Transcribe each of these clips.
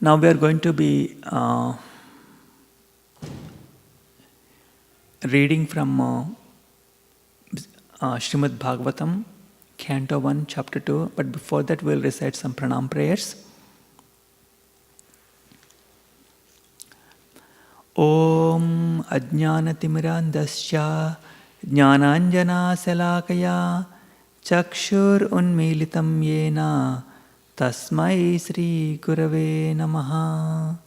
Now we are going to be reading from Srimad Bhagavatam, Canto 1, Chapter 2. But before that, we will recite some pranam prayers. Om Ajnanatimirandasya Jnananjana Salakaya Chakshur Unmilitam Yena Tasmai Sri Gurave Namaha.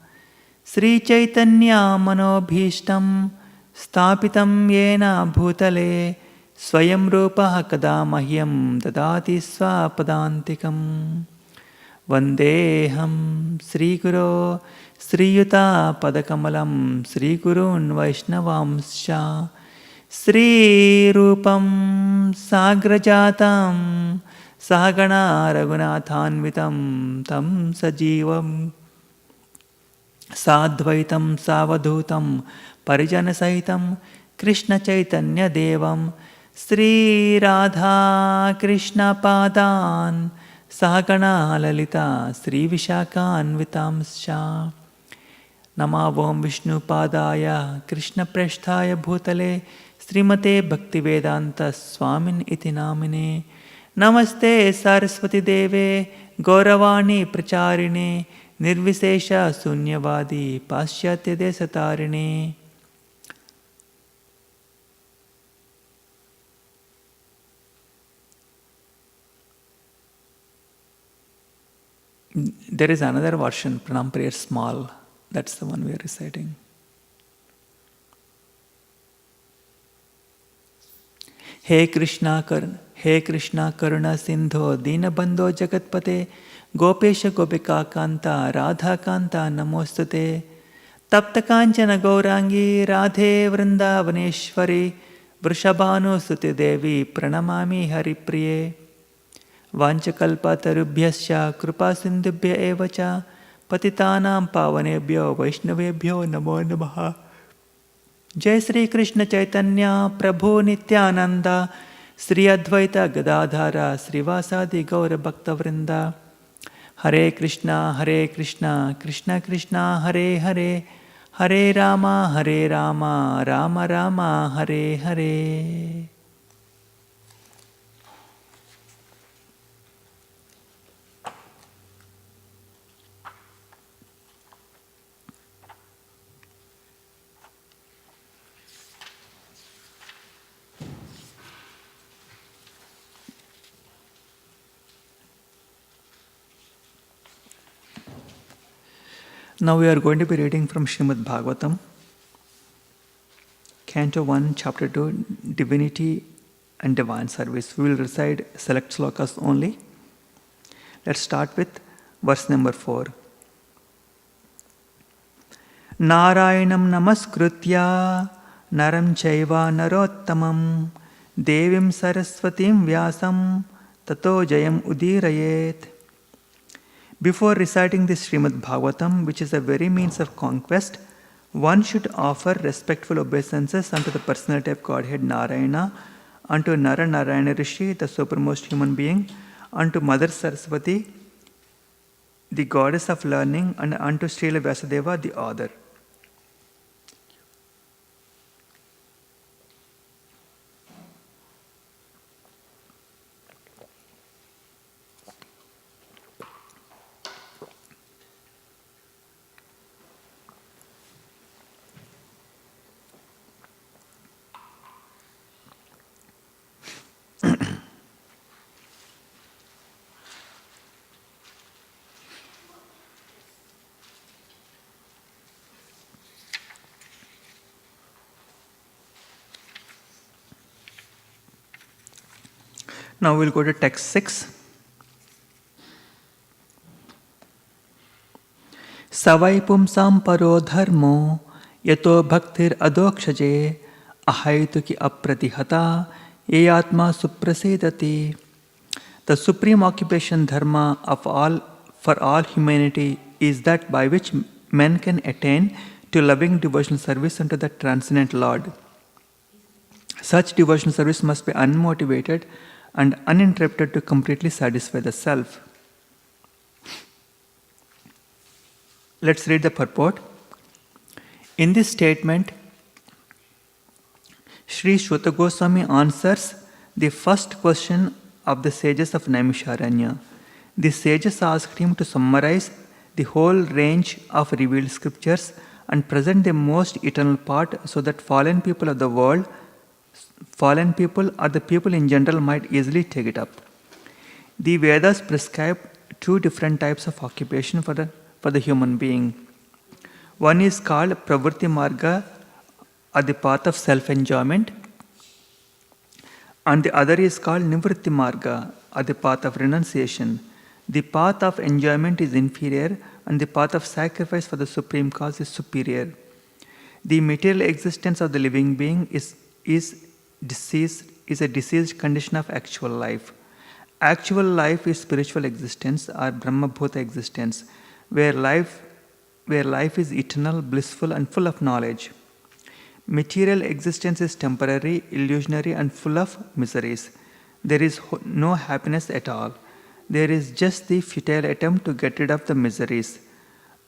Sri Chaitanya Manobhishtam Stapitam Yena Bhutale Swayam Rupa Kada Mahyam Dadati Swapadantikam Vandeham Sri Guru Sri Yuta Padakamalam Sri Gurun Vaishnavamscha Sri Rupam Sagrajatam Sahagana Raghunathanvitam Tam Sajivam Sadvaitam Savadhutam Parijana Sahitam Krishna Chaitanya Devam Sri Radha Krishna Padan Sahagana Lalita Sri Vishakhanvitamscha Namavom Vishnu Padaya Krishna Prasthaya Bhutale Srimate Bhaktivedanta Swamin iti namine Namaste Saraswati Deve Gauravani Pracharine Nirvisesha Sunyavadi Paschatya Desatarine. There is another version, Pranam Prayer Small. That's the one we are reciting. He Krishna Karuna Sindho Dinabandho Jagatpate Gopesha Gopika Kanta Radha Kanta Namostate Tapta Kanchana Gaurangi Radhe Vrindavaneshwari Vrishabhanu Suti Devi Pranamami Haripriye Vanchakalpa Tarubhyasya Krupa Sindhubhya Evacha Patitanam Pavanebhyo Vaishnavebhyo Namo Namaha. Jai Sri Krishna Chaitanya Prabhu Nityananda Sri Advaita Gadadhara Srivasadi Gaura Bhakta Vrinda. Hare Krishna Krishna Krishna Hare Hare Hare Rama Rama Rama Hare Hare. Now we are going to be reading from Srimad Bhagavatam, Canto 1, Chapter 2, Divinity and Divine Service. We will recite select slokas only. Let's start with verse number 4. Narayanam namaskritya naram chaiva narottamam devim saraswatim vyasam tato jayam udirayet. Before reciting this Srimad Bhagavatam, which is a very means of conquest, one should offer respectful obeisances unto the personality of Godhead Narayana, unto Nara Narayana Rishi, the supermost human being, unto Mother Saraswati, the goddess of learning, and unto Srila Vyasadeva, the author. Now we'll go to text 6. Savai pumsam paro dharmo yato bhaktir adokshaje ahaituki apratihata yayatma suprasedati. The supreme occupation dharma of all for all humanity is that by which men can attain to loving devotional service unto the transcendent Lord. Such devotional service must be unmotivated and uninterrupted to completely satisfy the self. Let's read the purport. In this statement, Sri Shuta Goswami answers the first question of the sages of Naimisharanya. The sages asked him to summarize the whole range of revealed scriptures and present the most eternal part so that fallen people or the people in general might easily take it up. The Vedas prescribe two different types of occupation for the human being. One is called Pravritti Marga, or the path of self-enjoyment, and the other is called Nivritti Marga, or the path of renunciation. The path of enjoyment is inferior and the path of sacrifice for the supreme cause is superior. The material existence of the living being is a diseased condition of actual life. Actual life is spiritual existence or Brahmabhuta existence, where life is eternal, blissful and full of knowledge. Material existence is temporary, illusionary and full of miseries. There is no happiness at all. There is just the futile attempt to get rid of the miseries,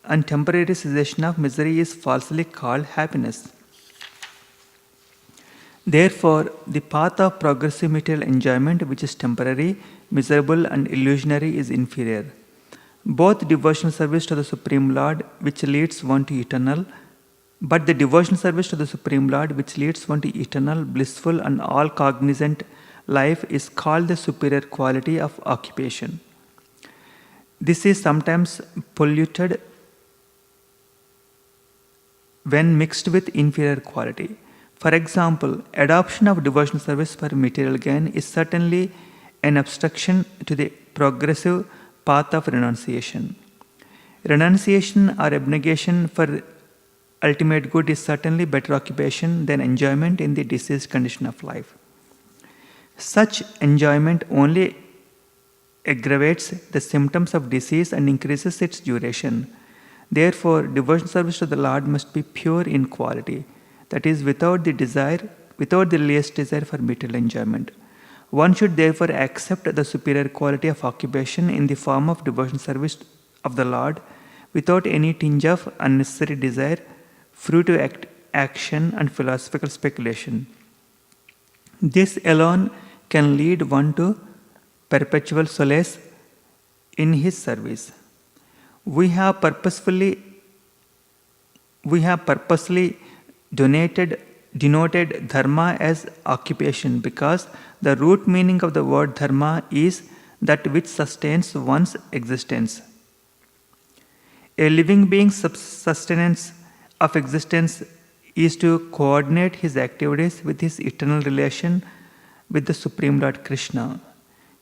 and temporary cessation of misery is falsely called happiness. Therefore, the path of progressive material enjoyment, which is temporary, miserable and illusionary, is inferior. Both devotional service to the Supreme Lord, which leads one to eternal, but the devotional service to the Supreme Lord, which leads one to eternal, blissful and all-cognizant life, is called the superior quality of occupation. This is sometimes polluted when mixed with inferior quality. For example, adoption of devotional service for material gain is certainly an obstruction to the progressive path of renunciation. Renunciation or abnegation for ultimate good is certainly better occupation than enjoyment in the diseased condition of life. Such enjoyment only aggravates the symptoms of disease and increases its duration. Therefore, devotional service to the Lord must be pure in quality, that is, without the least desire for material enjoyment. One should therefore accept the superior quality of occupation in the form of devotional service of the Lord without any tinge of unnecessary desire, fruitive action and philosophical speculation. This alone can lead one to perpetual solace in his service. We have purposely denoted dharma as occupation because the root meaning of the word dharma is that which sustains one's existence. A living being's sustenance of existence is to coordinate his activities with his eternal relation with the Supreme Lord Krishna.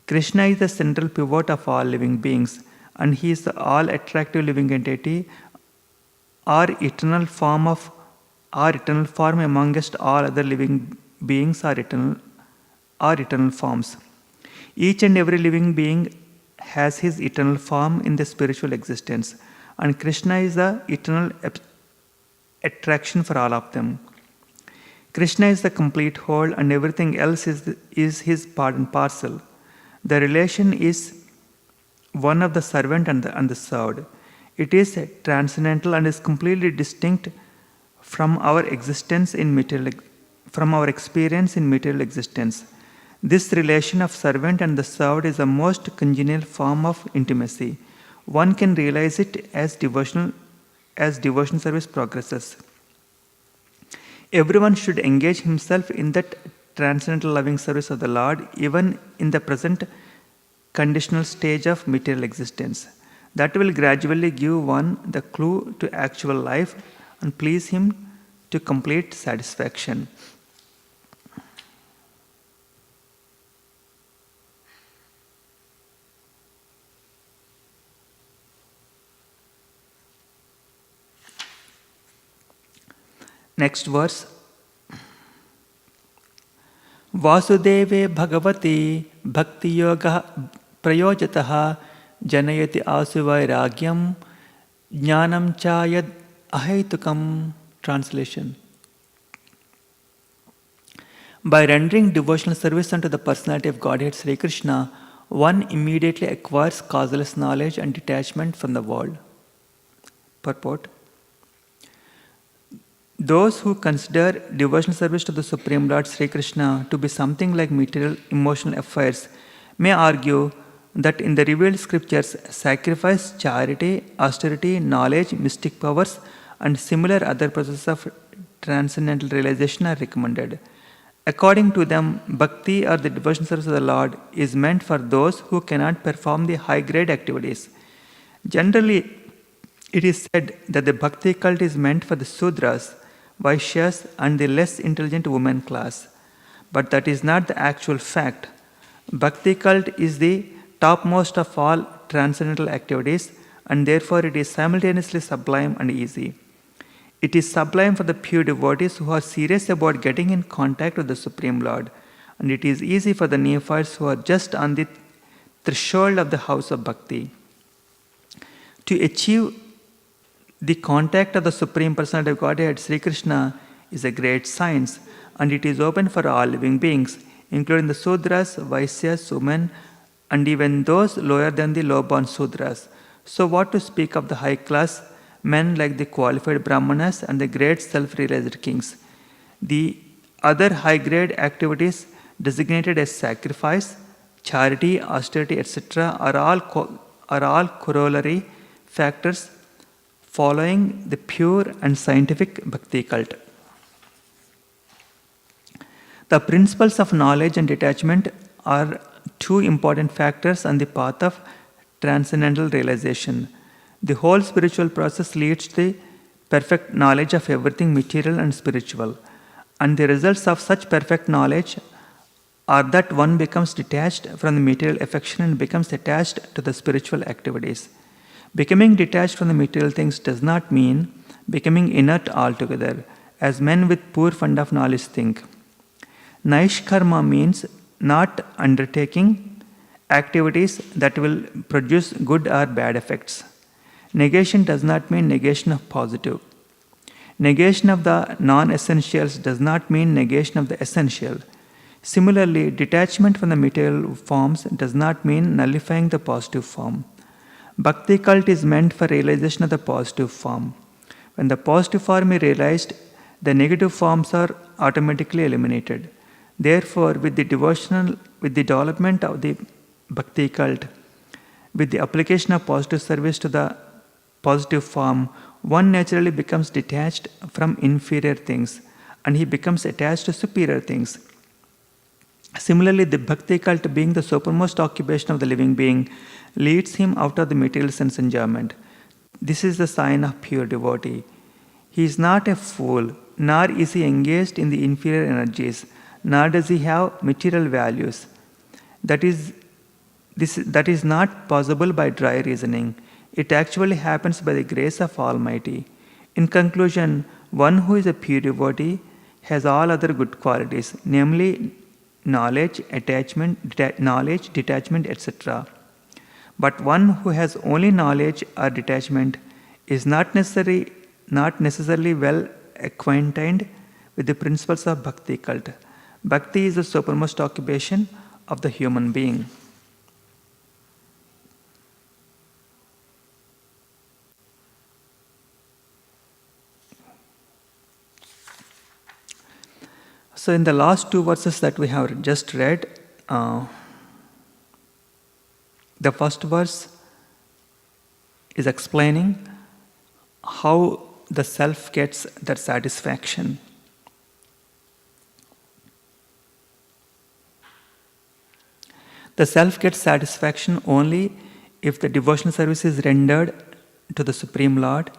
Krishna is the central pivot of all living beings, and he is the all-attractive living entity, our eternal form amongst all other living beings are eternal forms. Each and every living being has his eternal form in the spiritual existence, and Krishna is the eternal attraction for all of them. Krishna is the complete whole and everything else is his part and parcel. The relation is one of the servant and the served. It is transcendental and is completely distinct from our experience in material existence. This relation of servant and the served is a most congenial form of intimacy. One can realize it as devotional service progresses. Everyone should engage himself in that transcendental loving service of the Lord, even in the present conditional stage of material existence. That will gradually give one the clue to actual life and please him to complete satisfaction. Next verse. Vasudeve Bhagavati Bhakti Yoga Prayojataha Janayati Asuvairagyam Jnanam Chayad Ahaitukam. Translation. By rendering devotional service unto the personality of Godhead Sri Krishna, one immediately acquires causeless knowledge and detachment from the world. Purport. Those who consider devotional service to the Supreme Lord Sri Krishna to be something like material emotional affairs may argue that in the revealed scriptures, sacrifice, charity, austerity, knowledge, mystic powers, and similar other processes of transcendental realization are recommended. According to them, bhakti or the devotional service of the Lord is meant for those who cannot perform the high grade activities. Generally, it is said that the bhakti cult is meant for the Sudras, Vaishyas, and the less intelligent women class. But that is not the actual fact. Bhakti cult is the topmost of all transcendental activities, and therefore it is simultaneously sublime and easy. It is sublime for the pure devotees who are serious about getting in contact with the Supreme Lord, and it is easy for the neophytes who are just on the threshold of the house of bhakti. To achieve the contact of the Supreme Personality of Godhead, Sri Krishna, is a great science, and it is open for all living beings, including the Sudras, Vaisyas, women, and even those lower than the low-born Sudras. So what to speak of the high-class men like the qualified Brahmanas and the great self-realized kings? The other high-grade activities designated as sacrifice, charity, austerity, etc. are all corollary factors following the pure and scientific bhakti cult. The principles of knowledge and detachment are two important factors on the path of transcendental realization. The whole spiritual process leads to the perfect knowledge of everything material and spiritual, and the results of such perfect knowledge are that one becomes detached from the material affection and becomes attached to the spiritual activities. Becoming detached from the material things does not mean becoming inert altogether, as men with poor fund of knowledge think. Naishkarma means not undertaking activities that will produce good or bad effects. Negation does not mean negation of positive. Negation of the non-essentials does not mean negation of the essential. Similarly, detachment from the material forms does not mean nullifying the positive form. Bhakti cult is meant for realization of the positive form. When the positive form is realized, the negative forms are automatically eliminated. Therefore, with the development of the bhakti cult, with the application of positive service to the positive form, one naturally becomes detached from inferior things and he becomes attached to superior things. Similarly, the bhakti cult, being the supermost occupation of the living being, leads him out of the material sense enjoyment. This is the sign of pure devotee. He is not a fool, nor is he engaged in the inferior energies, nor does he have material values. That is not possible by dry reasoning. It actually happens by the grace of Almighty. In conclusion, one who is a pure devotee has all other good qualities, namely knowledge, detachment, etc. But one who has only knowledge or detachment is not necessarily well acquainted with the principles of bhakti cult. Bhakti is the supermost occupation of the human being. So, in the last two verses that we have just read, the first verse is explaining how the self gets that satisfaction. The self gets satisfaction only if the devotional service is rendered to the Supreme Lord,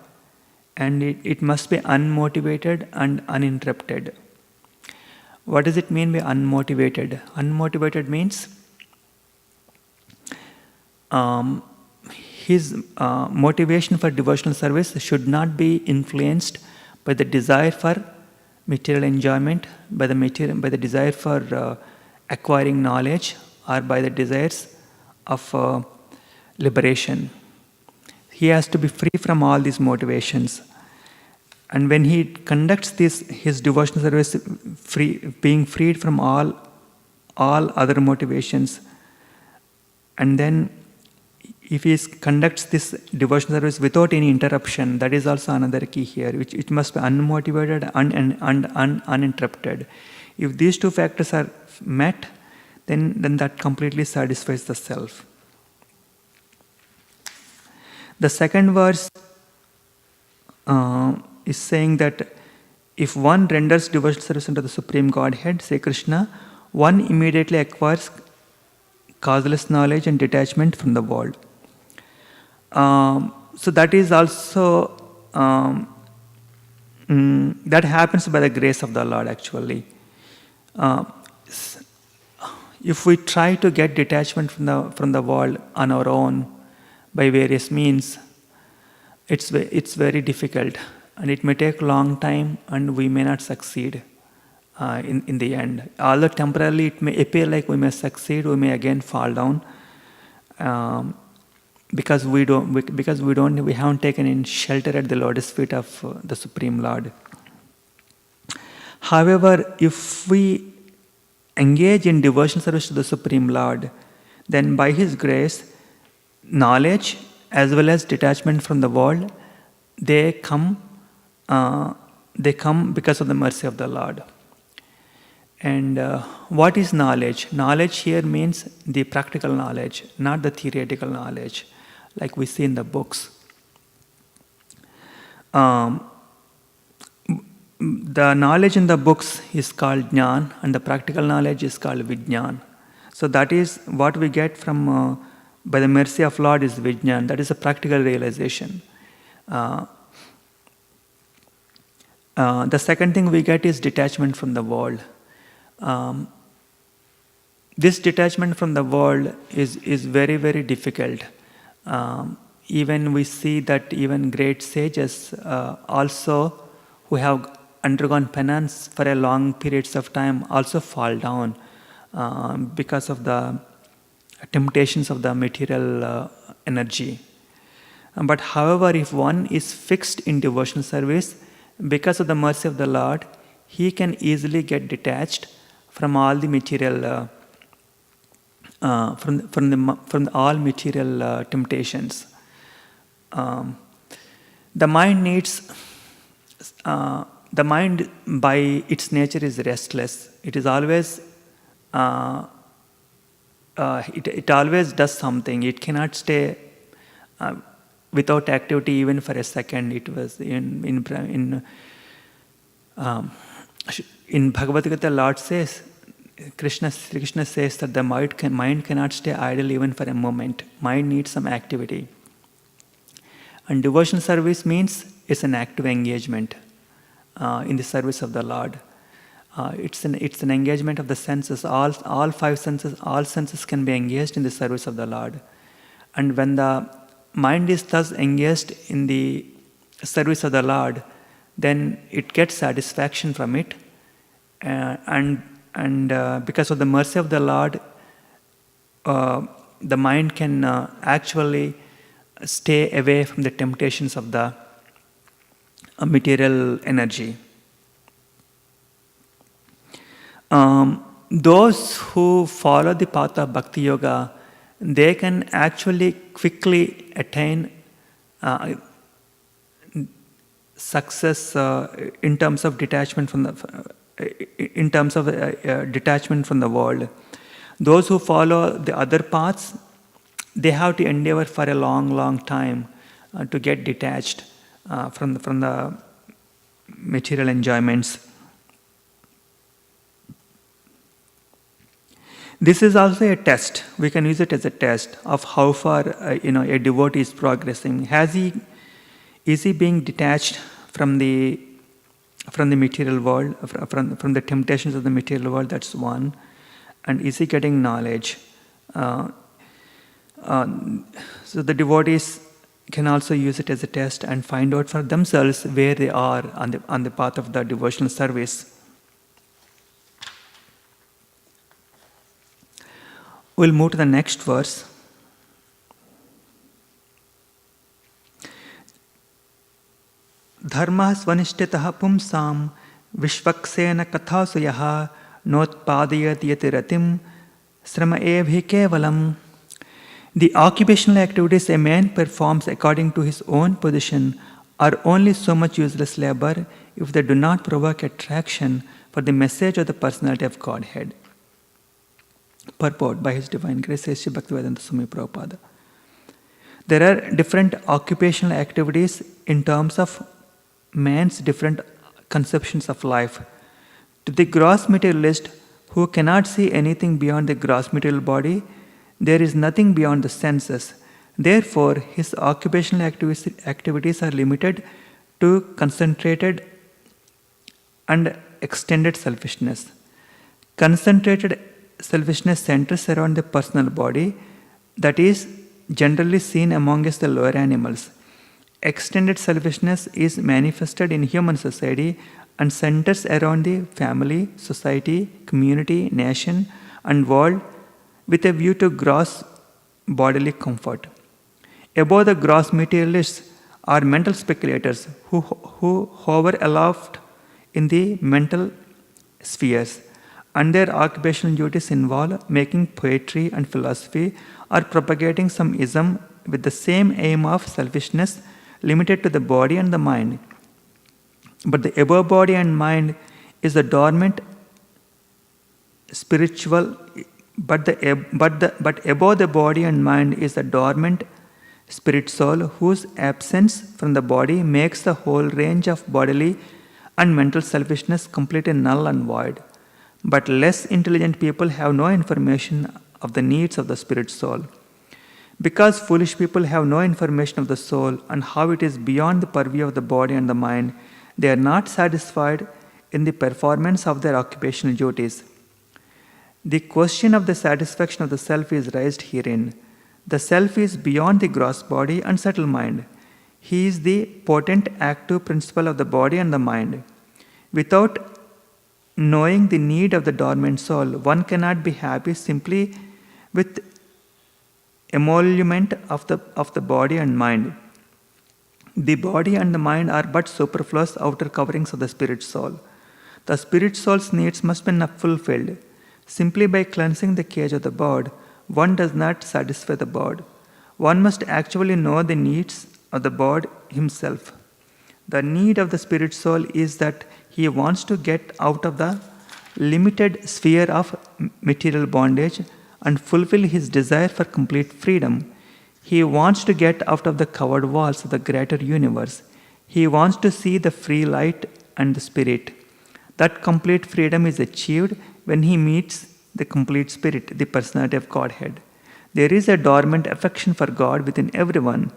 and it must be unmotivated and uninterrupted. What does it mean by unmotivated? Unmotivated means his motivation for devotional service should not be influenced by the desire for material enjoyment, by the desire for acquiring knowledge, or by the desires of liberation. He has to be free from all these motivations. And when he conducts his devotional service, being freed from all other motivations, and then if he conducts this devotional service without any interruption, that is also another key here, which it must be unmotivated and uninterrupted. If these two factors are met, then that completely satisfies the self. The second verse is saying that if one renders devotional service unto the Supreme Godhead, say Krishna, one immediately acquires causeless knowledge and detachment from the world. So that is also, that happens by the grace of the Lord actually. If we try to get detachment from the world on our own by various means, it's very difficult, and it may take a long time, and we may not succeed in the end. Although temporarily it may appear like we may succeed, we may again fall down because we haven't taken in shelter at the lotus feet of the Supreme Lord. However, if we engage in devotional service to the Supreme Lord, then by His grace, knowledge as well as detachment from the world, they come because of the mercy of the Lord. And what is knowledge? Knowledge here means the practical knowledge, not the theoretical knowledge, like we see in the books. The knowledge in the books is called Jnana, and the practical knowledge is called Vijnana. So that is what we get from, by the mercy of Lord, is Vijnana. That is a practical realization. The second thing we get is detachment from the world. This detachment from the world is very, very difficult. Even we see that even great sages also, who have undergone penance for a long periods of time, also fall down because of the temptations of the material energy. But however, if one is fixed in devotional service, because of the mercy of the Lord, he can easily get detached from all the material, from all material temptations. The mind needs. The mind, by its nature, is restless. It is always. It always does something. It cannot stay without activity even for a second. It was in Bhagavad Gita, Lord says, Krishna says that the mind cannot stay idle even for a moment. Mind needs some activity. And devotional service means it's an active engagement in the service of the Lord. It's an engagement of the senses. All five senses, all senses can be engaged in the service of the Lord. And when the mind is thus engaged in the service of the Lord, then it gets satisfaction from it, and because of the mercy of the Lord, the mind can actually stay away from the temptations of the material energy. Those who follow the path of Bhakti Yoga, they can actually quickly attain success in terms of detachment from detachment from the world. Those who follow the other paths, they have to endeavor for a long time to get detached from the material enjoyments. This is also a test. We can use it as a test of how far a devotee is progressing. Is he being detached from the material world, from the temptations of the material world? That's one. And is he getting knowledge? So the devotees can also use it as a test and find out for themselves where they are on the path of the devotional service. We'll move to the next verse. Dharma svanishtitah pumsam vishvaksena kathasuyah notpadayat yati ratim srama ebhi kevalam. The occupational activities a man performs according to his own position are only so much useless labor if they do not provoke attraction for the message of the personality of Godhead. Purport by His Divine Grace, Sri Bhaktivedanta Swami Prabhupada. There are different occupational activities in terms of man's different conceptions of life. To the gross materialist who cannot see anything beyond the gross material body, there is nothing beyond the senses. Therefore, his occupational activities are limited to concentrated and extended selfishness. Concentrated selfishness centers around the personal body, that is generally seen amongst the lower animals. Extended selfishness is manifested in human society and centers around the family, society, community, nation, and world with a view to gross bodily comfort. Above the gross materialists are mental speculators who hover aloft in the mental spheres, and their occupational duties involve making poetry and philosophy or propagating some ism with the same aim of selfishness limited to the body and the mind. But the above body and mind is a dormant spiritual, but above the body and mind is a dormant spirit soul whose absence from the body makes the whole range of bodily and mental selfishness completely null and void. But less intelligent people have no information of the needs of the spirit soul. Because foolish people have no information of the soul and how it is beyond the purview of the body and the mind, they are not satisfied in the performance of their occupational duties. The question of the satisfaction of the self is raised herein. The self is beyond the gross body and subtle mind. He is the potent active principle of the body and the mind. Without knowing the need of the dormant soul, one cannot be happy simply with emolument of the body and mind. The body and the mind are but superfluous outer coverings of the spirit soul. The spirit soul's needs must be fulfilled. Simply by cleansing the cage of the bird, one does not satisfy the bird. One must actually know the needs of the bird himself. The need of the spirit soul is that he wants to get out of the limited sphere of material bondage and fulfill his desire for complete freedom. He wants to get out of the covered walls of the greater universe. He wants to see the free light and the spirit. That complete freedom is achieved when he meets the complete spirit, the personality of Godhead. There is a dormant affection for God within everyone.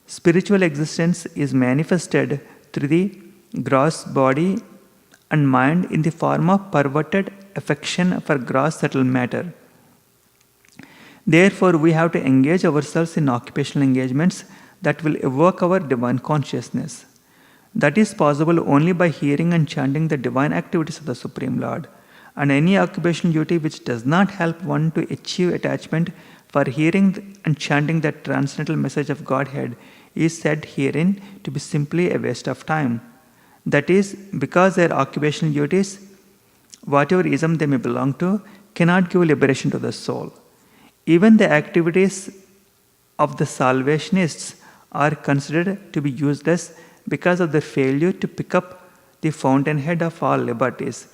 Spiritual existence is manifested through the gross body and mind in the form of perverted affection for gross subtle matter. Therefore, we have to engage ourselves in occupational engagements that will evoke our divine consciousness. That is possible only by hearing and chanting the divine activities of the Supreme Lord. And any occupational duty which does not help one to achieve attachment for hearing and chanting the transcendental message of Godhead is said herein to be simply a waste of time. That is, because their occupational duties, whatever ism they may belong to, cannot give liberation to the soul. Even the activities of the Salvationists are considered to be useless because of their failure to pick up the fountainhead of all liberties.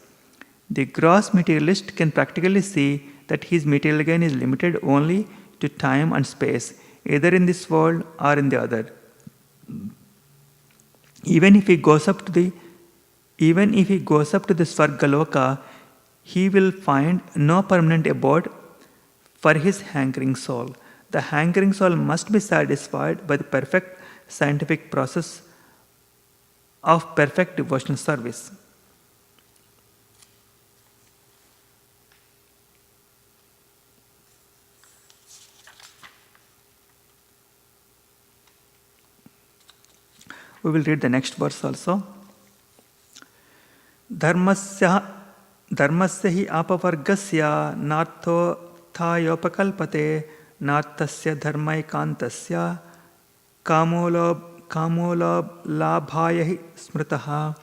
The gross materialist can practically see that his material gain is limited only to time and space, either in this world or in the other. Even if he goes up to the Svargaloka, he will find no permanent abode for his hankering soul. The hankering soul must be satisfied by the perfect scientific process of perfect devotional service. We will read the next verse also. Dharmasya hi apavargasya nartho thayopakalpate nartasya dharmaikantasya kamolabhaya hi smritaha.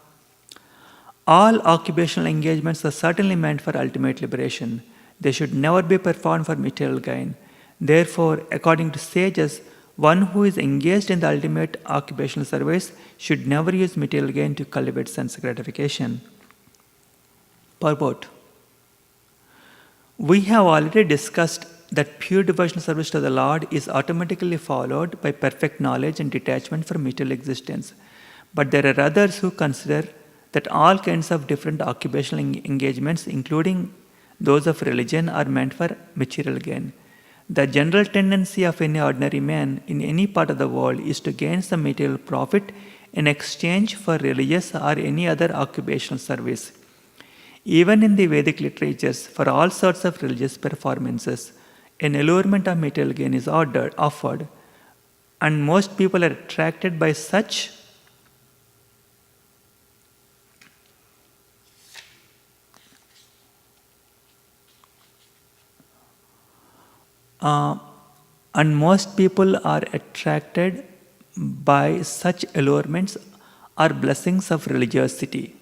All occupational engagements are certainly meant for ultimate liberation. They should never be performed for material gain. Therefore, according to sages, one who is engaged in the ultimate occupational service should never use material gain to cultivate sense gratification. Purport. We have already discussed that pure devotional service to the Lord is automatically followed by perfect knowledge and detachment from material existence. But there are others who consider that all kinds of different occupational engagements, including those of religion, are meant for material gain. The general tendency of any ordinary man in any part of the world is to gain some material profit in exchange for religious or any other occupational service. Even in the Vedic literatures, for all sorts of religious performances, an allurement of material gain is offered, and most people are attracted by such allurements or blessings of religiosity.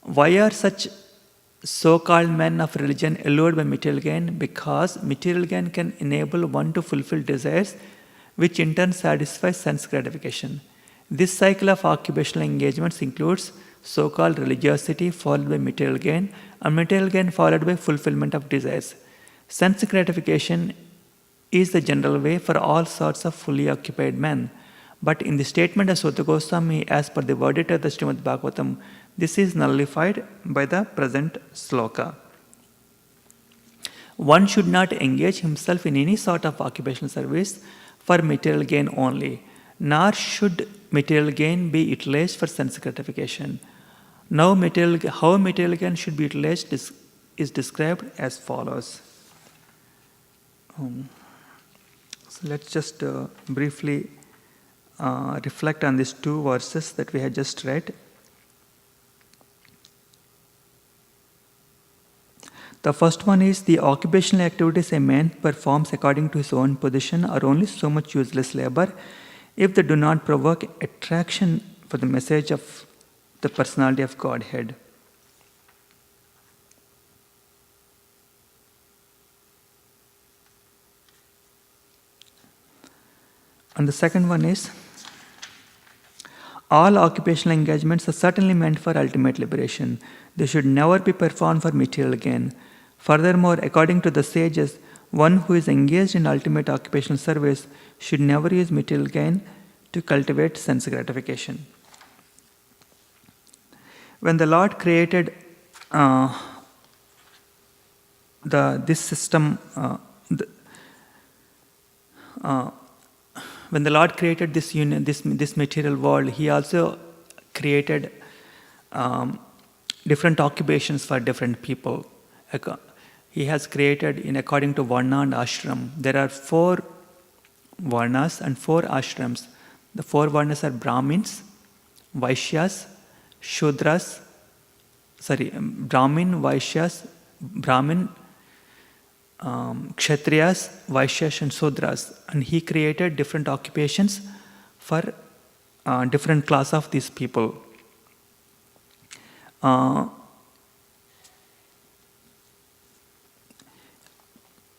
Why are such so-called men of religion allured by material gain? Because material gain can enable one to fulfill desires, which in turn satisfies sense gratification. This cycle of occupational engagements includes so-called religiosity followed by material gain, and material gain followed by fulfillment of desires. Sense gratification is the general way for all sorts of fully occupied men. But in the statement of Suta Goswami, as per the verdict of the Srimad Bhagavatam, this is nullified by the present sloka. One should not engage himself in any sort of occupational service for material gain only, nor should material gain be utilized for sense gratification. Now, how material gain should be utilized is described as follows. So let's just briefly reflect on these two verses that we had just read. The first one is the occupational activities a man performs according to his own position are only so much useless labor if they do not provoke attraction for the message of the personality of Godhead. And the second one is, all occupational engagements are certainly meant for ultimate liberation. They should never be performed for material gain. Furthermore, according to the sages, one who is engaged in ultimate occupational service should never use material gain to cultivate sense gratification. When the Lord created this system, when the Lord created this material world, He also created different occupations for different people. He has created according to Varna and Ashram. There are 4 Varnas and 4 Ashrams. The 4 Varnas are Brahmins, Vaishyas, Shudras, Brahmin, Kshatriyas, Vaishyas and Sudras. And He created different occupations for different class of these people.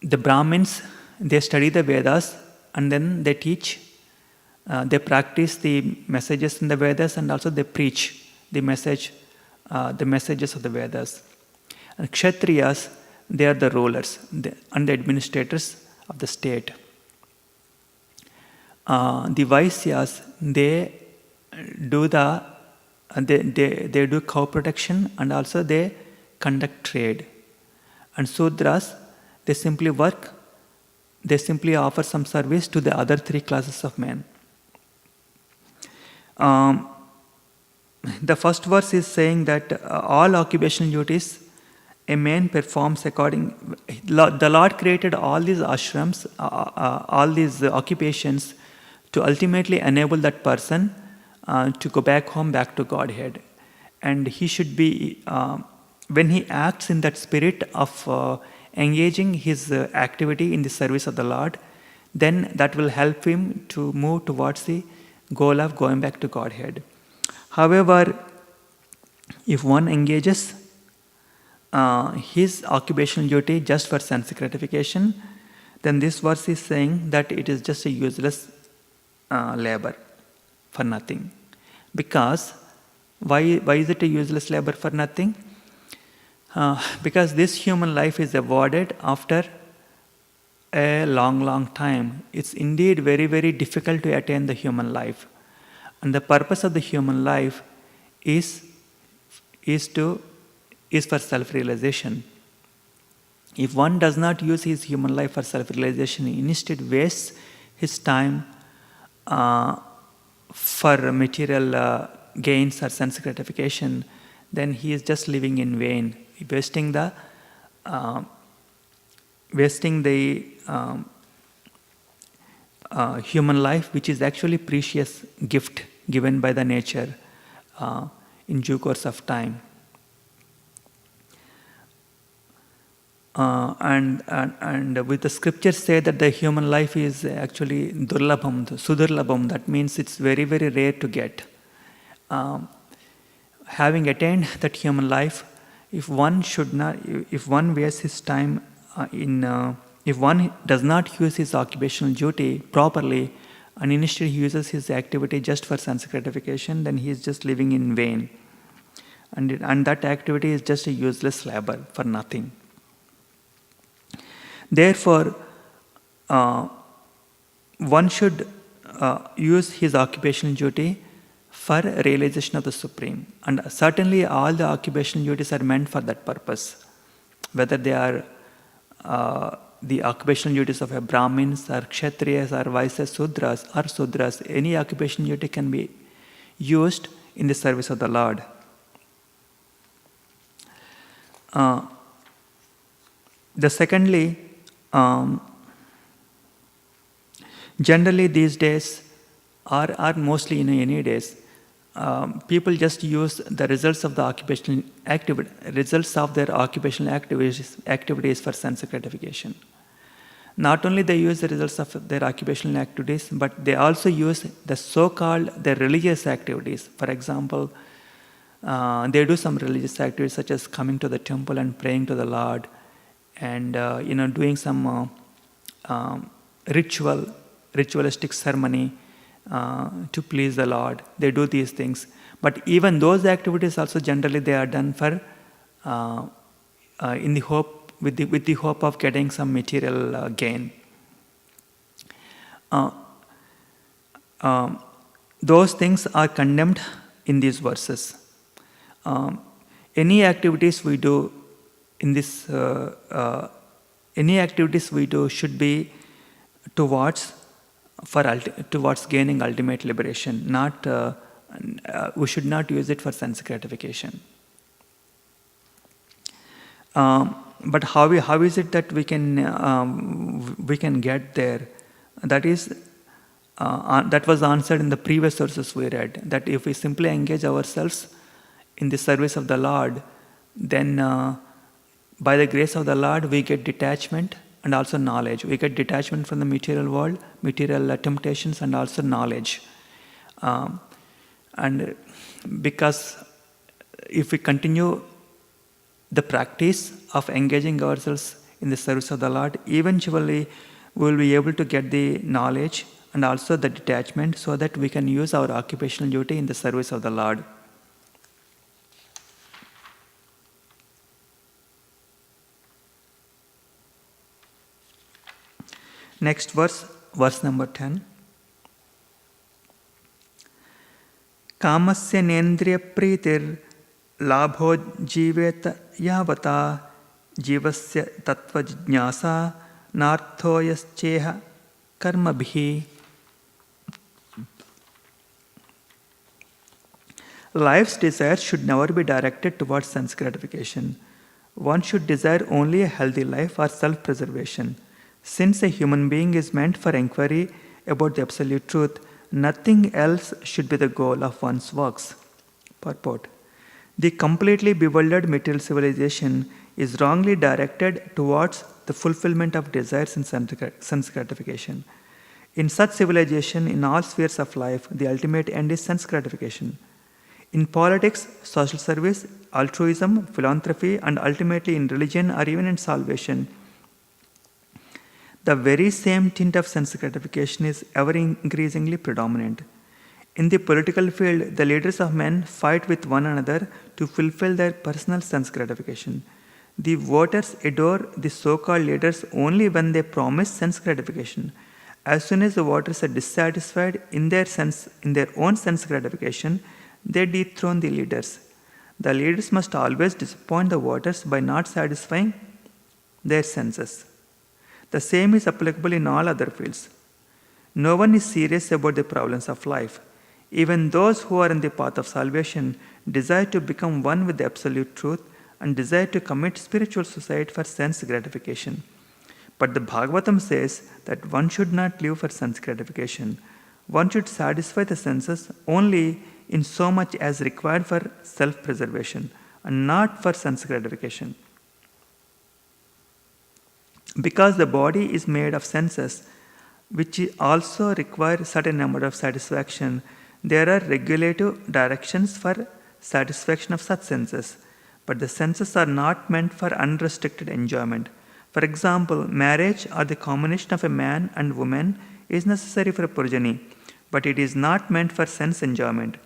The Brahmins, they study the Vedas and then they teach, they practice the messages in the Vedas, and also they preach the messages of the Vedas. And Kshatriyas, they are the rulers and the administrators of the state. The Vaisyas, they do cow protection, and also they conduct trade. And Sudras, they simply work, they simply offer some service to the other 3 classes of men. The first verse is saying that all occupational duties a man performs according. The Lord created all these ashrams, all these occupations to ultimately enable that person to go back home, back to Godhead. And he should be, when he acts in that spirit of engaging his activity in the service of the Lord, then that will help him to move towards the goal of going back to Godhead. However, if one engages his occupational duty just for sense gratification, then this verse is saying that it is just a useless labor for nothing. Because why is it a useless labor for nothing? Because this human life is awarded after a long time. It's indeed very, very difficult to attain the human life. And the purpose of the human life is for self-realization. If one does not use his human life for self-realization, he instead wastes his time for material gains or sense gratification, then he is just living in vain, wasting the human life, which is actually precious gift given by the nature in due course of time. And with the scriptures say that the human life is actually durlabham, sudurlabham, that means it's very, very rare to get. Having attained that human life, if one wastes his time if one does not use his occupational duty properly, and instead he uses his activity just for sense gratification, then he is just living in vain. And that activity is just a useless labor for nothing. Therefore, one should use his occupational duty for realization of the Supreme. And certainly all the occupational duties are meant for that purpose. Whether they are the occupational duties of a Brahmins or Kshatriyas or Vaishyas, Sudras, any occupational duty can be used in the service of the Lord. Secondly, generally these days, or mostly in any days, people just use the results of the their occupational activities for sense gratification. Not only they use the results of their occupational activities, but they also use the so-called their religious activities. For example, they do some religious activities such as coming to the temple and praying to the Lord, and doing some ritualistic ceremony to please the Lord. They do these things, but even those activities also generally they are done for in the hope with the hope of getting some material gain. Those things are condemned in these verses. Any activities we do in this, should be towards gaining ultimate liberation. Not we should not use it for sense gratification. But how is it that we can get there? That is that was answered in the previous sources we read. That if we simply engage ourselves in the service of the Lord, then by the grace of the Lord we get detachment and also knowledge. We get detachment from the material world, material temptations, and also knowledge. And because if we continue the practice of engaging ourselves in the service of the Lord, eventually we will be able to get the knowledge and also the detachment so that we can use our occupational duty in the service of the Lord. Next verse number 10. Kamasya nendriya pritir labho jiveta yavata jivasya tattva jñasa narthoyascheha karmabhi. Life's desire should never be directed towards sense gratification. One should desire only a healthy life or self-preservation. Since a human being is meant for inquiry about the absolute truth, nothing else should be the goal of one's works. Purport. The completely bewildered material civilization is wrongly directed towards the fulfillment of desires and sense gratification. In such civilization, in all spheres of life, the ultimate end is sense gratification. In politics, social service, altruism, philanthropy, and ultimately in religion or even in salvation, The very same tint of sense gratification is ever increasingly predominant. In the political field, the leaders of men fight with one another to fulfill their personal sense gratification. The voters adore the so called leaders only when they promise sense gratification. As soon as the voters are dissatisfied in their own sense gratification, they dethrone the leaders. The leaders must always disappoint the voters by not satisfying their senses. The same is applicable in all other fields. No one is serious about the problems of life. Even those who are in the path of salvation desire to become one with the absolute truth and desire to commit spiritual suicide for sense gratification. But the Bhagavatam says that one should not live for sense gratification. One should satisfy the senses only in so much as required for self preservation and not for sense gratification. Because the body is made of senses, which also require certain number of satisfaction, there are regulative directions for satisfaction of such senses, but the senses are not meant for unrestricted enjoyment. For example, marriage or the combination of a man and woman is necessary for progeny, but it is not meant for sense enjoyment.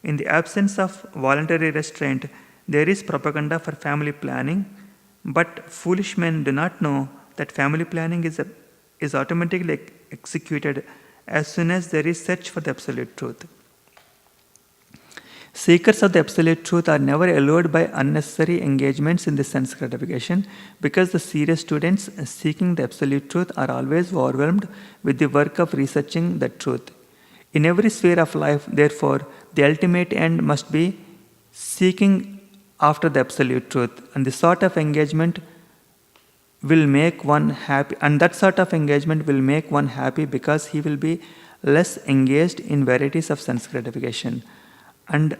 In the absence of voluntary restraint, there is propaganda for family planning, but foolish men do not know that family planning is automatically executed as soon as there is search for the absolute truth. Seekers of the absolute truth are never allured by unnecessary engagements in the sense gratification because the serious students seeking the absolute truth are always overwhelmed with the work of researching the truth. In every sphere of life, therefore, the ultimate end must be seeking after the absolute truth, and the sort of engagement will make one happy, and that sort of engagement will make one happy because he will be less engaged in varieties of sense gratification. And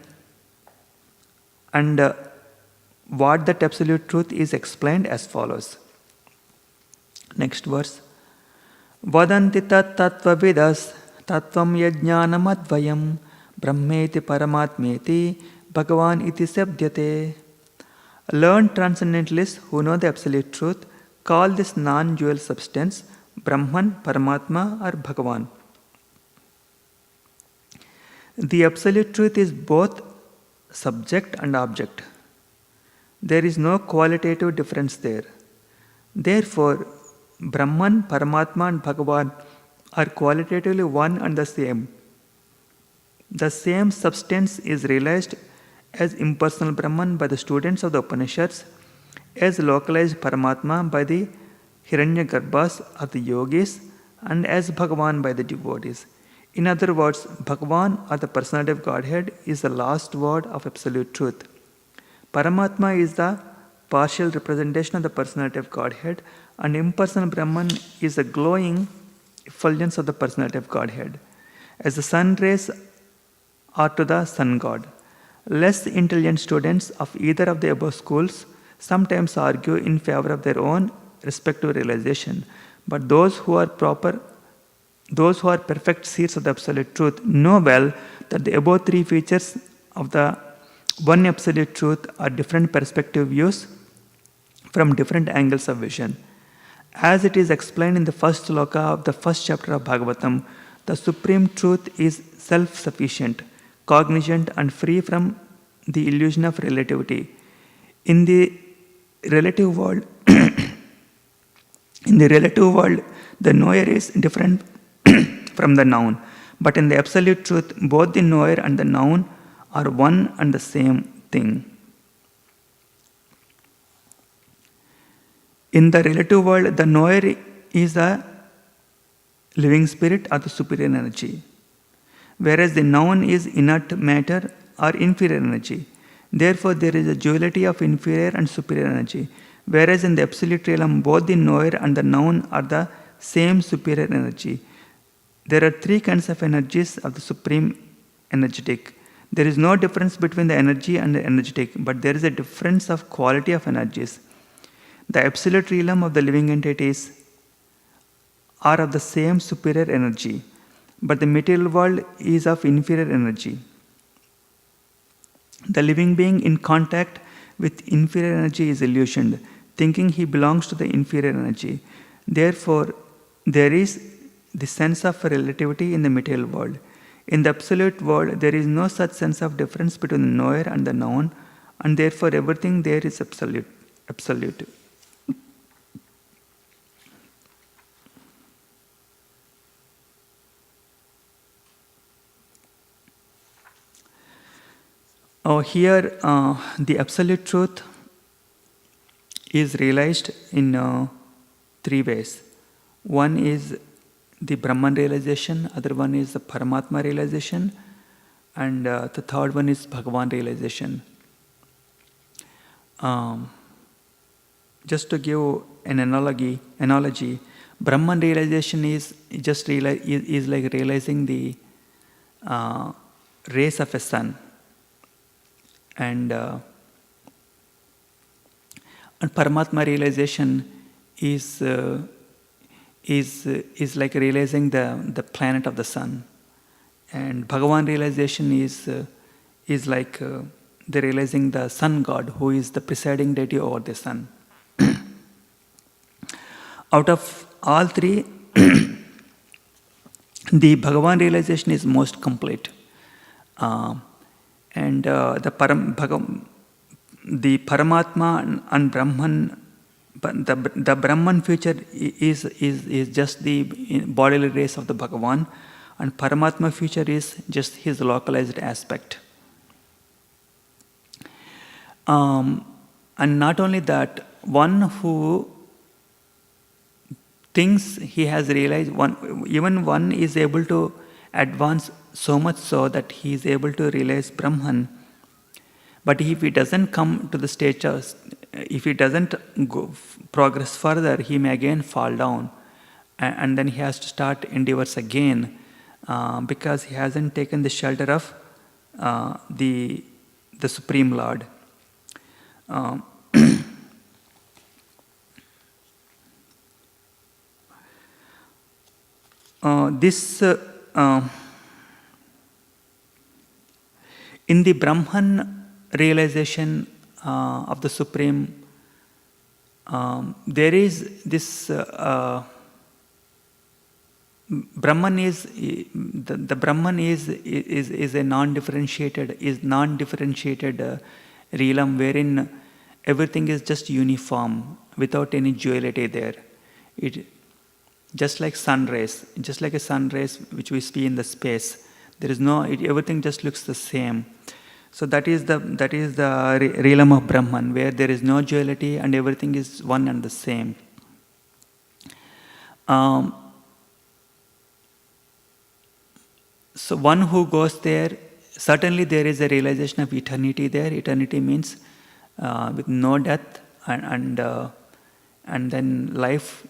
what that absolute truth is explained as follows. Next verse. Vadanti tat tattvavidas tattvam yajnanam advayam brahmeti paramatmeti bhagavan iti sabdyate. Learned transcendentalists who know the absolute truth call this non-dual substance Brahman, Paramatma or Bhagavan. The absolute truth is both subject and object. There is no qualitative difference there. Therefore, Brahman, Paramatma and Bhagavan are qualitatively one and the same. The same substance is realized as impersonal Brahman by the students of the Upanishads, as localized Paramatma by the Hiranyagarbhas or the yogis, and as Bhagavan by the devotees. In other words, Bhagavan or the personality of Godhead is the last word of absolute truth. Paramatma is the partial representation of the personality of Godhead, and impersonal Brahman is the glowing effulgence of the personality of Godhead. As the sun rays are to the sun god. Less intelligent students of either of the above schools sometimes argue in favor of their own respective realization, but those who are perfect seers of the absolute truth know well that the above three features of the one absolute truth are different perspective views from different angles of vision. As it is explained in the first sloka of the first chapter of Bhagavatam, the supreme truth is self-sufficient, cognizant and free from the illusion of relativity. In the relative world, the knower is different from the noun, but in the absolute truth, both the knower and the noun are one and the same thing. In the relative world, the knower is a living spirit or the superior energy, whereas the noun is inert matter or inferior energy. Therefore, there is a duality of inferior and superior energy, whereas in the absolute realm, both the knower and the noun are the same superior energy. There are three kinds of energies of the supreme energetic. There is no difference between the energy and the energetic, but there is a difference of quality of energies. The absolute realm of the living entities are of the same superior energy, but the material world is of inferior energy. The living being in contact with inferior energy is illusioned, thinking he belongs to the inferior energy. Therefore, there is the sense of relativity in the material world. In the absolute world, there is no such sense of difference between the knower and the known, and therefore everything there is absolute. Absolute. Here, the absolute truth is realized in 3 ways. One is the Brahman realization, other one is the Paramatma realization, and the third one is Bhagavan realization. Just to give an analogy, Brahman realization is like realizing the rays of a sun, and Paramatma realization is like realizing the planet of the sun, and Bhagavan realization is like the realizing the sun god, who is the presiding deity over the sun. Out of all 3, the Bhagavan realization is most complete, and the Paramatma and Brahman, the Brahman feature is just the bodily rays of the Bhagavan, and Paramatma feature is just his localized aspect. And not only that, one who thinks he has realized, one is able to advance so much so that he is able to realize Brahman. But if he doesn't come to the stage if he doesn't progress further, he may again fall down, and then he has to start endeavors again, because he hasn't taken the shelter of the Supreme Lord. In the Brahman realization of the Supreme, there is this Brahman is the Brahman is a non-differentiated realm wherein everything is just uniform without any duality there. It just like sun rays, just like a sun rays which we see in the space. There is no everything just looks the same. So that is the realm of Brahman, where there is no duality and everything is one and the same. So one who goes there, certainly there is a realization of eternity there. Eternity means with no death, and then life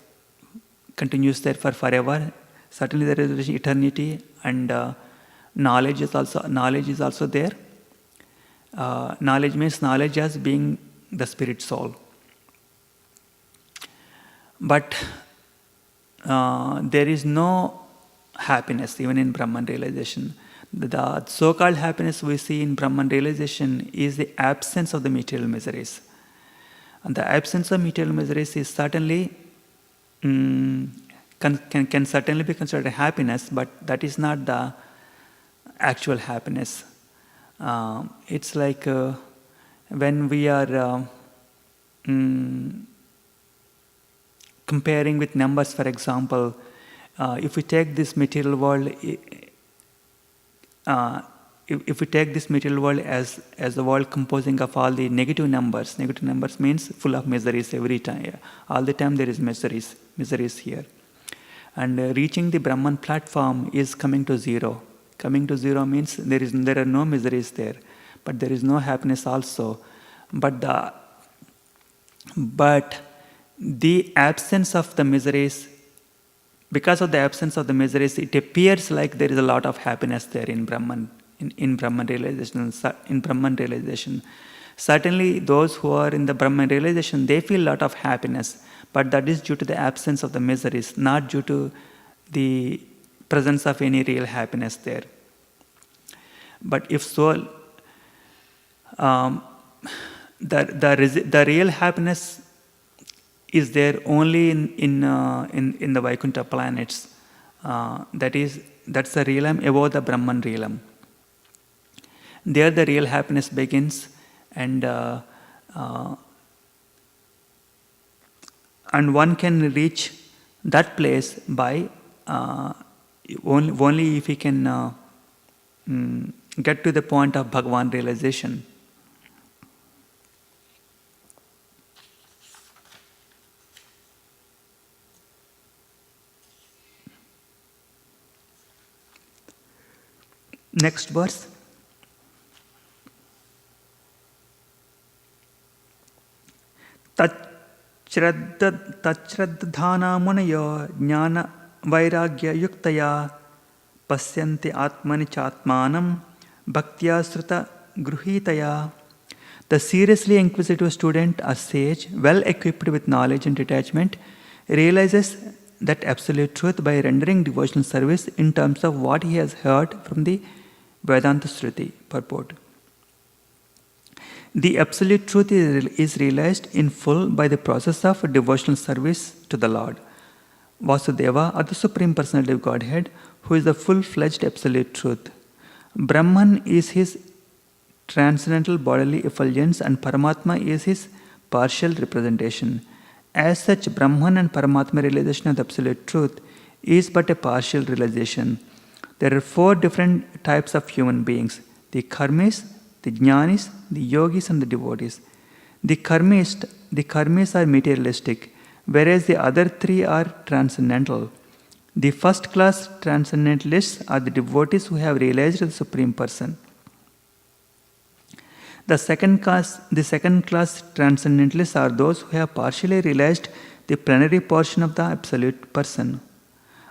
continues there for forever. Certainly there is eternity, and knowledge is also there. Knowledge means knowledge as being the spirit soul. But there is no happiness even in Brahman realization. The so-called happiness we see in Brahman realization is the absence of the material miseries. And the absence of material miseries is certainly can certainly be considered a happiness, but that is not the actual happiness. It's like when we are comparing with numbers, for example, if we take this material world, if we take this material world as the world composing of all the negative numbers means full of miseries every time. All the time there is miseries here. And reaching the Brahman platform is coming to zero. Coming to zero means there are no miseries there, but there is no happiness also. But the absence of the miseries, because of the absence of the miseries, it appears like there is a lot of happiness there in Brahman, in Brahman realization. In Brahman realization, certainly those who are in the Brahman realization, they feel a lot of happiness, but that is due to the absence of the miseries, not due to the presence of any real happiness there. But if so, the real happiness is there only in the Vaikuntha planets. That's the realm above the Brahman realm. There the real happiness begins, and one can reach that place by only if he can get to the point of Bhagavan realization. Next verse. तच्छ्रद्धाना मुनयो ज्ञान वैराग्य युक्तया पश्यन्ति आत्मनि चात्मानं bhaktya sruta gruhitaya. The seriously inquisitive student, a sage, well equipped with knowledge and detachment, realizes that absolute truth by rendering devotional service in terms of what he has heard from the Vedanta Shruti purport. The absolute truth is realized in full by the process of devotional service to the Lord. Vasudeva, or the Supreme Personality of Godhead, who is the full-fledged absolute truth. Brahman is his transcendental bodily effulgence and Paramatma is his partial representation. As such, Brahman and Paramatma realization of the absolute truth is but a partial realization. There are 4 different types of human beings: the karmis, the jnanis, the yogis, and the devotees. The karmis are materialistic, whereas the other 3 are transcendental. The first class transcendentalists are the devotees who have realized the Supreme Person. The second class transcendentalists are those who have partially realized the plenary portion of the Absolute Person.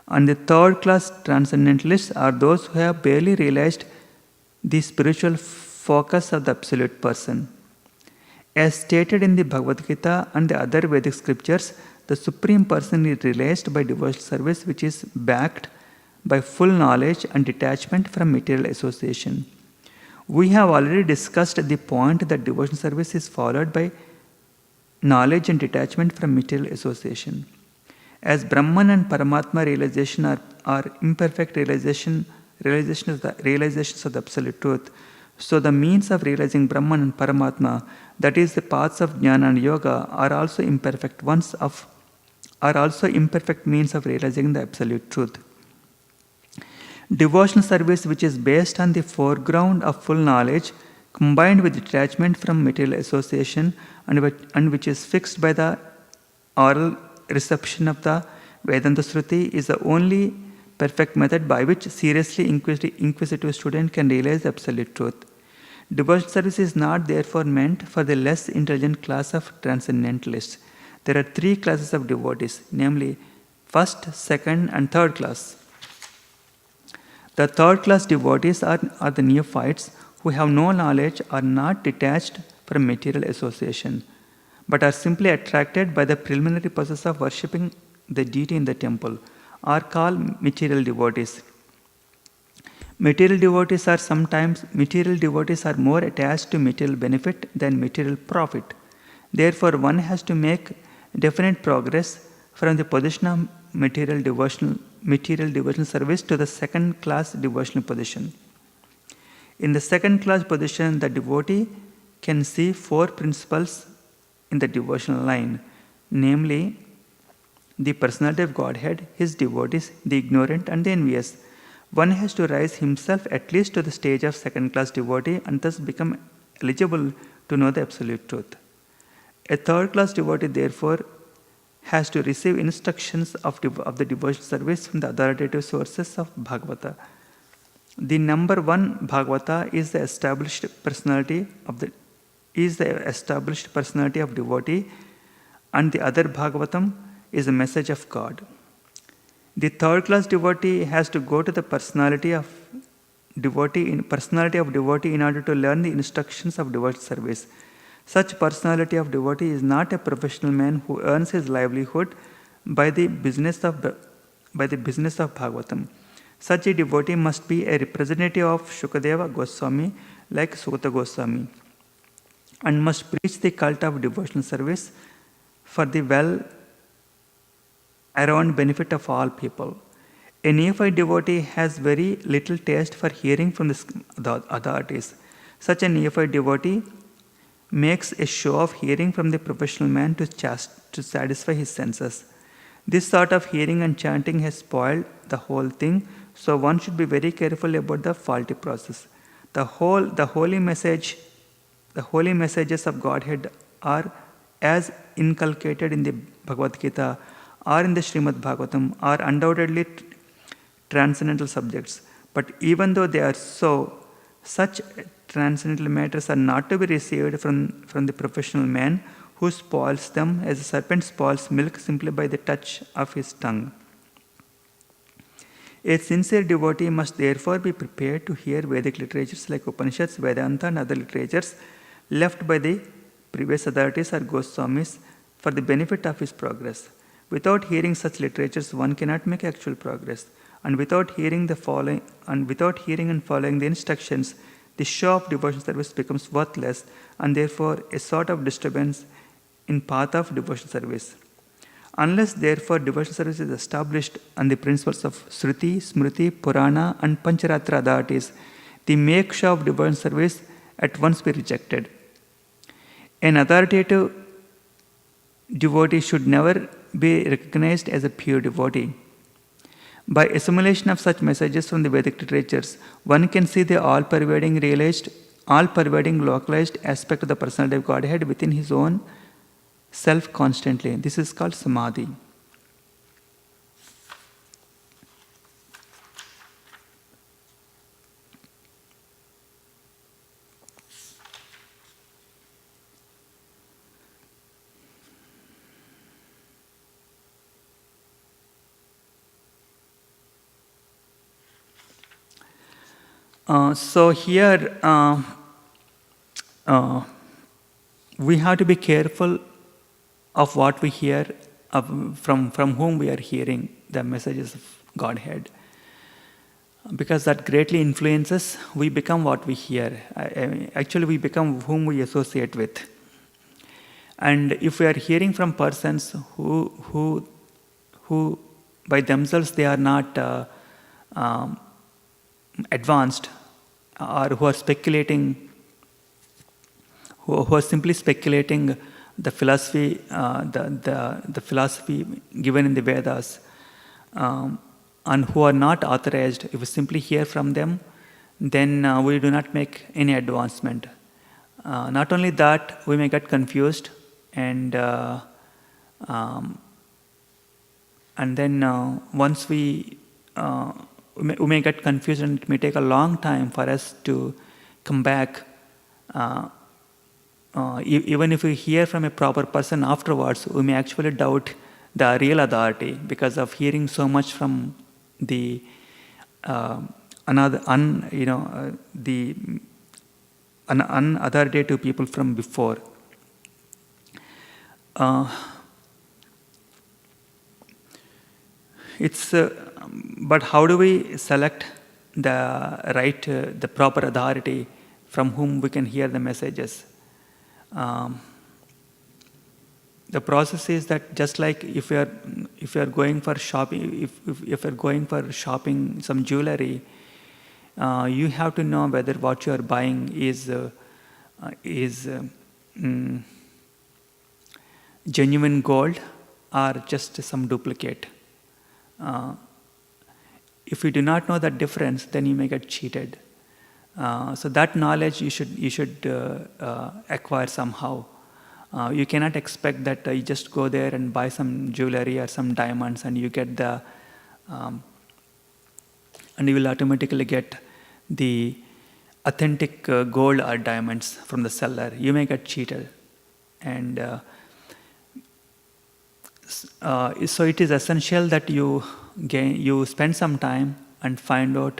And the third class transcendentalists are those who have barely realized the spiritual focus of the Absolute Person. As stated in the Bhagavad Gita and the other Vedic scriptures, the Supreme Person is realized by devotional service which is backed by full knowledge and detachment from material association. We have already discussed the point that devotional service is followed by knowledge and detachment from material association. As Brahman and Paramatma realization are imperfect realizations of the Absolute Truth, so the means of realizing Brahman and Paramatma, that is the paths of Jnana and Yoga, are also imperfect means of realizing the Absolute Truth. Devotional service, which is based on the foreground of full knowledge, combined with detachment from material association, and which is fixed by the oral reception of the Vedanta Shruti, is the only perfect method by which seriously inquisitive student can realize the Absolute Truth. Devotional service is not therefore meant for the less intelligent class of transcendentalists. There are 3 classes of devotees, namely first, second, and third class. The third class devotees are the neophytes who have no knowledge, are not detached from material association, but are simply attracted by the preliminary process of worshipping the deity in the temple, are called material devotees. Material devotees are more attached to material benefit than material profit. Therefore, one has to make definite progress from the position of material devotional service to the second class devotional position. In the second class position, the devotee can see 4 principles in the devotional line, namely the personality of Godhead, his devotees, the ignorant, and the envious. One has to rise himself at least to the stage of second class devotee and thus become eligible to know the Absolute Truth. A third class devotee, therefore, has to receive instructions of the devotional service from the authoritative sources of Bhagavata. The number 1 Bhagavata is the established personality of devotee, and the other Bhagavatam is the message of God. The third class devotee has to go to the personality of devotee in order to learn the instructions of devotional service. Such personality of devotee is not a professional man who earns his livelihood by the business of Bhagavatam. Such a devotee must be a representative of Shukadeva Goswami, like Sukata Goswami, and must preach the cult of devotional service for the well around benefit of all people. A neophyte devotee has very little taste for hearing from the authorities. Such a neophyte devotee makes a show of hearing from the professional man to satisfy his senses. This sort of hearing and chanting has spoiled the whole thing, so one should be very careful about the faulty process. The holy messages of Godhead are as inculcated in the Bhagavad Gita or in the Srimad Bhagavatam are undoubtedly transcendental subjects. But even though they are so, such transcendental matters are not to be received from the professional man who spoils them as a serpent spoils milk simply by the touch of his tongue. A sincere devotee must therefore be prepared to hear Vedic literatures like Upanishads, Vedanta, and other literatures left by the previous authorities or Goswamis for the benefit of his progress. Without hearing such literatures, one cannot make actual progress. And without hearing and following the instructions, the show of devotional service becomes worthless and therefore a sort of disturbance in path of devotional service. Unless therefore devotional service is established on the principles of Sruti, Smriti, Purana and Pancharatra authorities, the make show of devotional service at once be rejected. An authoritative devotee should never be recognized as a pure devotee. By assimilation of such messages from the Vedic literatures, one can see the all-pervading localized aspect of the personality of Godhead within his own self constantly. This is called samadhi. So here we have to be careful of what we hear, from whom we are hearing the messages of Godhead, because that greatly influences. We become what we hear. Actually, we become whom we associate with. And if we are hearing from persons who by themselves they are not advanced, or who are speculating, who are simply speculating the philosophy, the philosophy given in the Vedas, and who are not authorized, if we simply hear from them, then we do not make any advancement. Not only that, we may get confused, and then once we may get confused, and it may take a long time for us to come back. Even if we hear from a proper person afterwards, we may actually doubt the real authority because of hearing so much from the unauthoritative people from before. But how do we select the proper authority from whom we can hear the messages? The process is that just like if you are going for shopping, if you're going for shopping some jewelry, you have to know whether what you are buying is genuine gold or just some duplicate. If you do not know that difference, then you may get cheated. So that knowledge you should acquire somehow. You cannot expect that you just go there and buy some jewelry or some diamonds and you get and you will automatically get the authentic gold or diamonds from the seller. You may get cheated, and so it is essential that you spend some time and find out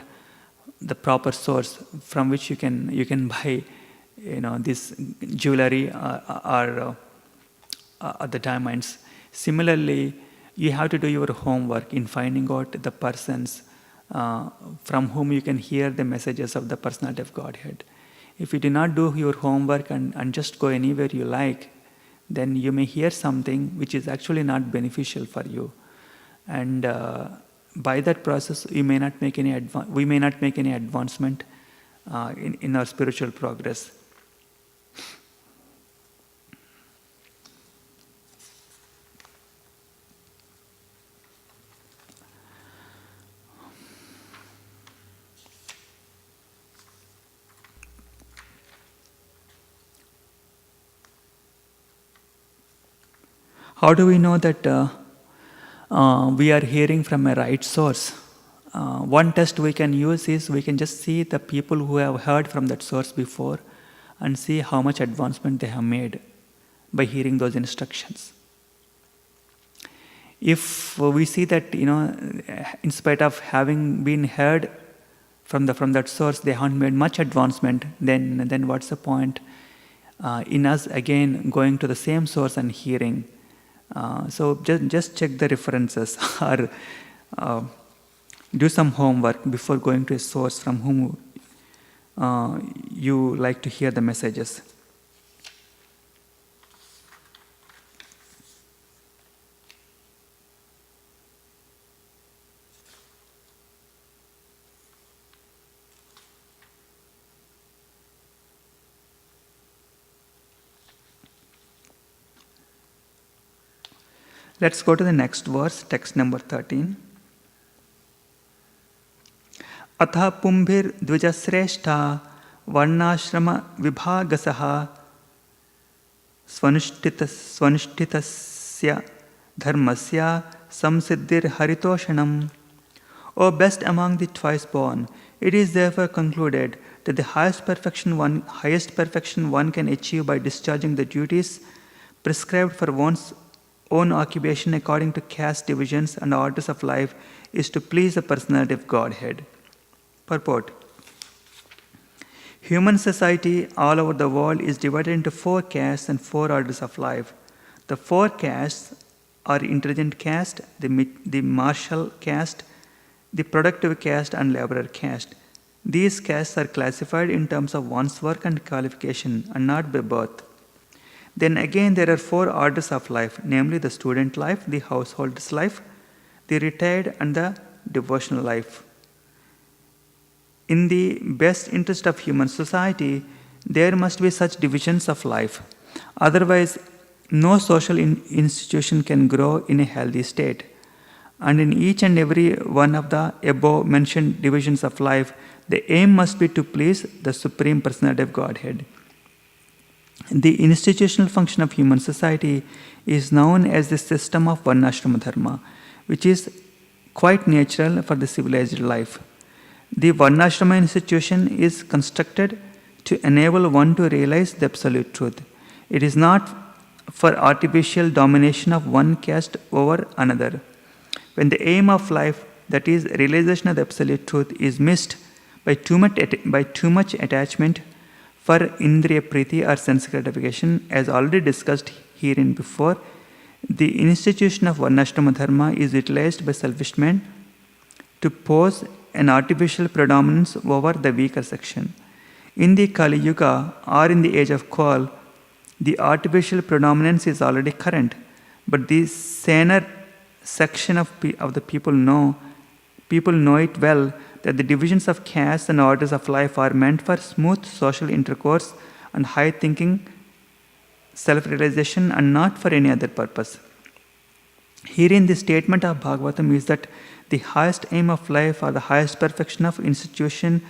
the proper source from which you can buy this jewelry or the diamonds. Similarly, you have to do your homework in finding out the persons from whom you can hear the messages of the personality of Godhead. If you do not do your homework and just go anywhere you like, then you may hear something which is actually not beneficial for you. And by that process, we may not make any advancement in our spiritual progress. How do we know that we are hearing from a right source? One test we can use is we can just see the people who have heard from that source before and see how much advancement they have made by hearing those instructions. If we see that, in spite of having been heard from that source, they haven't made much advancement, then what's the point in us again going to the same source and hearing? So just check the references or do some homework before going to a source from whom you like to hear the messages. Let's go to the next verse, text number 13. Atha pumbhir dvijasreshta varnashrama vibhagasah svanishtitasya dharmasya samsiddhir haritoshanam. O best among the twice born, it is therefore concluded that the highest perfection one can achieve by discharging the duties prescribed for one's own occupation according to caste divisions and orders of life is to please the personality of Godhead. Purport. Human society all over the world is divided into 4 castes and 4 orders of life. The 4 castes are intelligent caste, the martial caste, the productive caste and laborer caste. These castes are classified in terms of one's work and qualification and not by birth. Then again there are 4 orders of life, namely the student life, the householder's life, the retired and the devotional life. In the best interest of human society, there must be such divisions of life. Otherwise, no social institution can grow in a healthy state. And in each and every one of the above mentioned divisions of life, the aim must be to please the Supreme Personality of Godhead. The institutional function of human society is known as the system of Varnashrama Dharma, which is quite natural for the civilized life. The Varnashrama institution is constructed to enable one to realize the absolute truth. It is not for artificial domination of one caste over another. When the aim of life, that is, realization of the absolute truth, is missed by too much attachment for indriya priti or sense gratification, as already discussed herein before, the institution of Varnashrama Dharma is utilized by selfish men to pose an artificial predominance over the weaker section. In the Kali Yuga or in the age of Kal, the artificial predominance is already current, but the saner section of the people know it well that the divisions of castes and orders of life are meant for smooth social intercourse and high thinking, self-realization, and not for any other purpose. Herein the statement of Bhagavatam is that the highest aim of life or the highest perfection of institution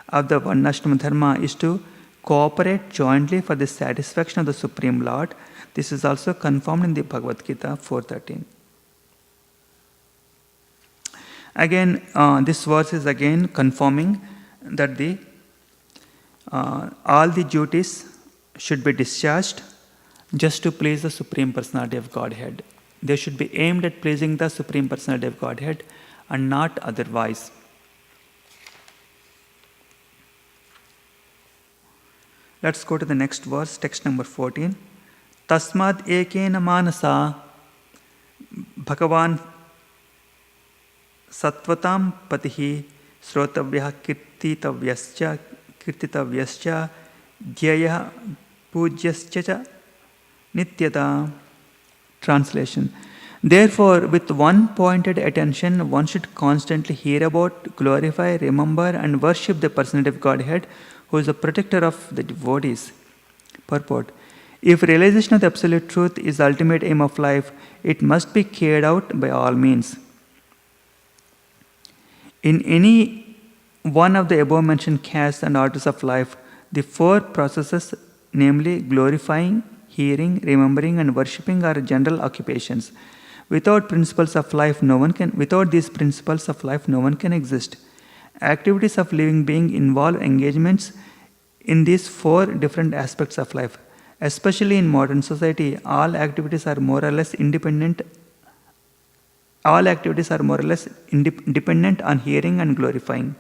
of the Varnashrama Dharma is to cooperate jointly for the satisfaction of the Supreme Lord. This is also confirmed in the Bhagavad Gita 4.13. Again, this verse is again confirming that all the duties should be discharged just to please the Supreme Personality of Godhead. They should be aimed at pleasing the Supreme Personality of Godhead and not otherwise. Let's go to the next verse, text number 14. Tasmad ekena manasa Bhagavan Sattvatam patihi srotavyah kirtitavyascha dhyayah pujyascha Nityata. Translation. Therefore, with one pointed attention, one should constantly hear about, glorify, remember, and worship the personality of Godhead, who is the protector of the devotees. Purport. If realization of the absolute truth is the ultimate aim of life, it must be carried out by all means. In any one of the above mentioned castes and orders of life, the four processes, namely glorifying, hearing, remembering, and worshipping, are general occupations. Without principles of life, without these principles of life, no one can exist. Activities of living being involve engagements in these four different aspects of life. Especially in modern society, all activities are more or less dependent on hearing and glorifying.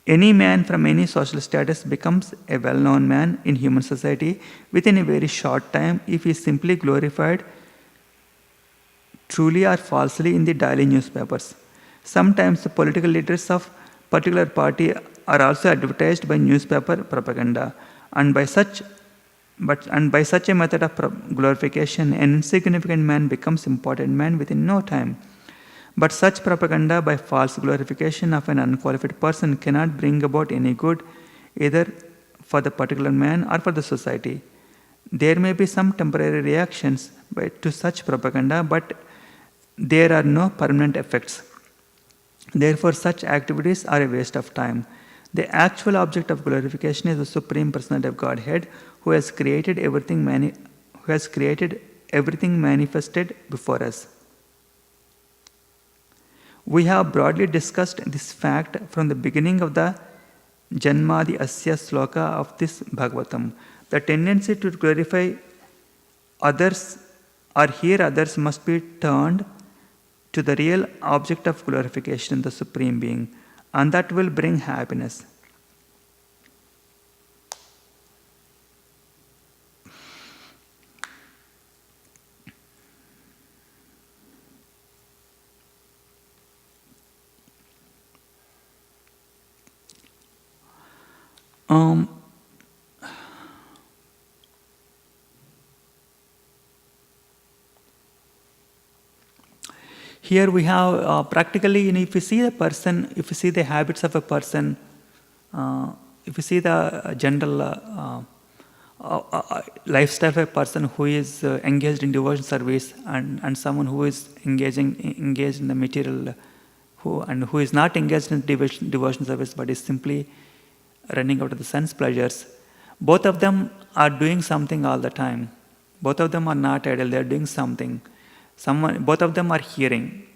Any man from any social status becomes a well-known man in human society within a very short time if he is simply glorified truly or falsely in the daily newspapers. Sometimes the political leaders of particular party are also advertised by newspaper propaganda, and by such a method of glorification, an insignificant man becomes important man within no time. But such propaganda by false glorification of an unqualified person cannot bring about any good either for the particular man or for the society. There may be some temporary reactions to such propaganda, but there are no permanent effects. Therefore, such activities are a waste of time. The actual object of glorification is the Supreme Personality of Godhead, who has created everything manifested before us. We have broadly discussed this fact from the beginning of the Janmadi Asya Sloka of this Bhagavatam. The tendency to glorify others or hear others must be turned to the real object of glorification, the Supreme Being, and that will bring happiness. Here we have practically, if you see the person, if you see the habits of a person, if you see the general lifestyle of a person who is engaged in devotion service and someone who is engaged in the material, who is not engaged in devotion service but is simply running out of the sense pleasures, both of them are doing something all the time. Both of them are not idle, they are doing something. Both of them are hearing.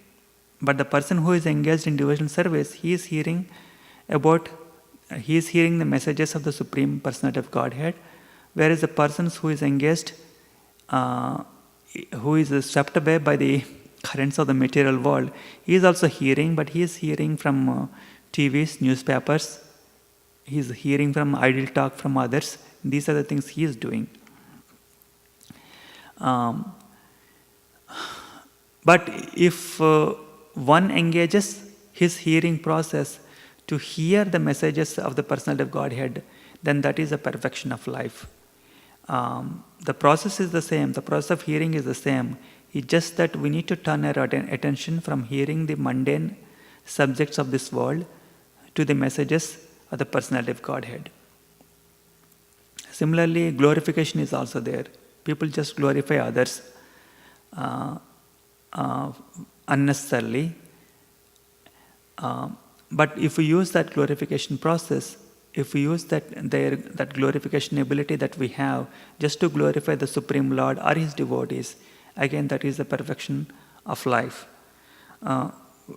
But the person who is engaged in devotional service, he is hearing the messages of the Supreme Personality of Godhead, whereas the person who is engaged, who is swept away by the currents of the material world, he is also hearing, but he is hearing from TVs, newspapers, he is hearing from idle talk from others. These are the things he is doing. But if one engages his hearing process to hear the messages of the Personality of Godhead, then that is a perfection of life. The process is the same, the process of hearing is the same. It's just that we need to turn our attention from hearing the mundane subjects of this world to the messages of the Personality of Godhead. Similarly, glorification is also there. People just glorify others unnecessarily. But if we use that glorification process, if we use that glorification ability that we have just to glorify the Supreme Lord or His devotees, again that is the perfection of life.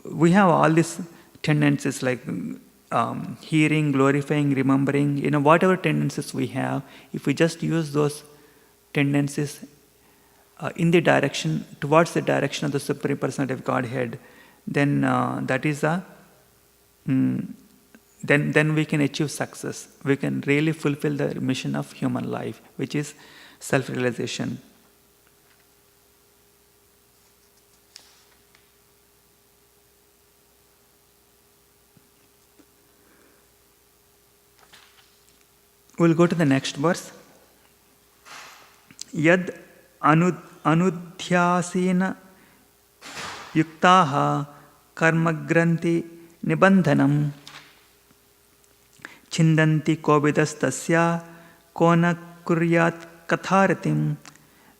We have all these tendencies like hearing, glorifying, remembering, whatever tendencies we have, if we just use those tendencies in the direction, towards the direction of the Supreme Personality of Godhead, then that is then we can achieve success. We can really fulfill the mission of human life, which is self-realization. We'll go to the next verse. Yad अनुध्यासेन युक्ताः कर्मग्रन्थि निबन्धनं छिन्दन्ति कोविदस्तस्या को न कुर्यात् katharatiम.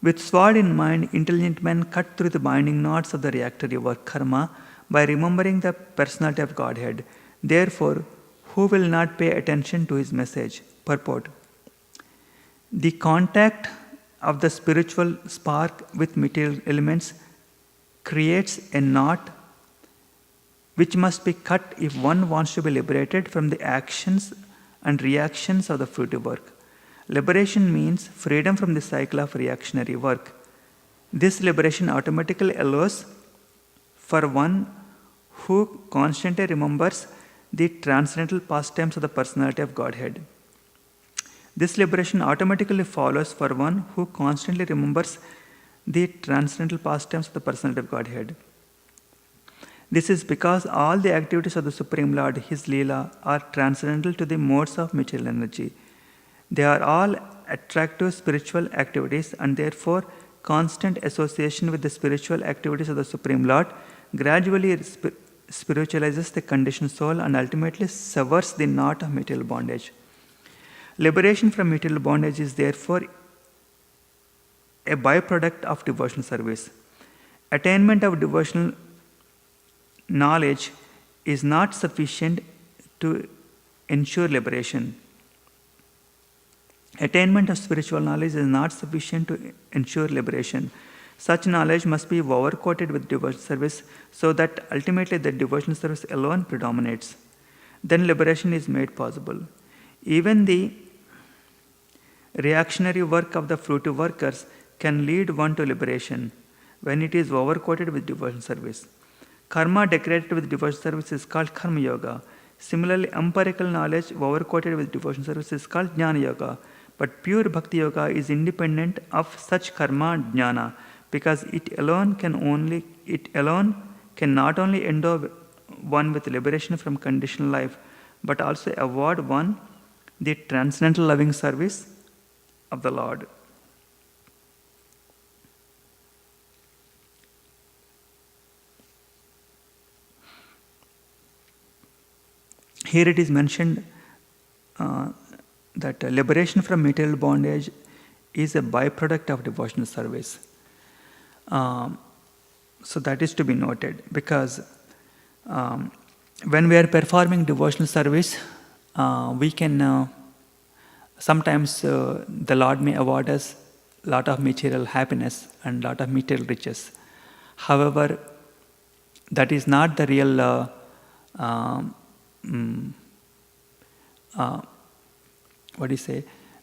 With sword in mind, intelligent men cut through the binding knots of the reactory work karma by remembering the personality of Godhead. Therefore, who will not pay attention to his message? Purport. The contact of the spiritual spark with material elements creates a knot which must be cut if one wants to be liberated from the actions and reactions of the fruitive work. Liberation means freedom from the cycle of reactionary work. This liberation automatically allows for one who constantly remembers the transcendental pastimes of the personality of Godhead. This liberation automatically follows for one who constantly remembers the transcendental pastimes of the personality of Godhead. This is because all the activities of the Supreme Lord, His Leela, are transcendental to the modes of material energy. They are all attractive spiritual activities, and therefore constant association with the spiritual activities of the Supreme Lord gradually spiritualizes the conditioned soul and ultimately severs the knot of material bondage. Liberation from material bondage is therefore a byproduct of devotional service. Attainment of devotional knowledge is not sufficient to ensure liberation. Attainment of spiritual knowledge is not sufficient to ensure liberation. Such knowledge must be overcoated with devotional service so that ultimately the devotional service alone predominates. Then liberation is made possible. Even the reactionary work of the fruitive workers can lead one to liberation when it is overcoated with devotional service. Karma decorated with devotional service is called Karma Yoga. Similarly, empirical knowledge overcoated with devotional service is called Jnana Yoga. But pure Bhakti Yoga is independent of such karma and jnana because it alone can not only endow one with liberation from conditional life, but also award one the transcendental loving service of the Lord. Here it is mentioned that liberation from material bondage is a byproduct of devotional service. So that is to be noted because when we are performing devotional service, we can sometimes the Lord may award us a lot of material happiness and a lot of material riches. However, that is not the real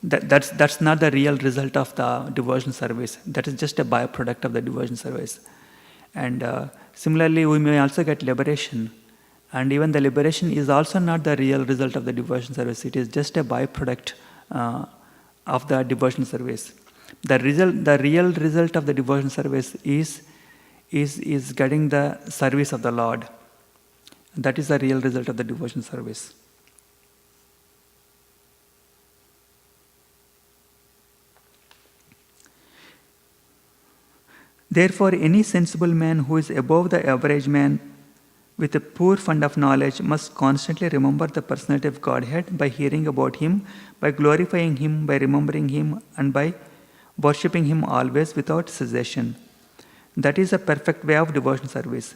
that's not the real result of the devotional service. That is just a byproduct of the devotional service. And similarly, we may also get liberation. And even the liberation is also not the real result of the devotional service. It is just a byproduct of the devotional service. The real result of the devotional service is getting the service of the Lord. That is the real result of the devotional service. Therefore, any sensible man who is above the average man with a poor fund of knowledge must constantly remember the personality of Godhead by hearing about Him, by glorifying Him, by remembering Him, and by worshipping Him always without cessation. That is a perfect way of devotional service.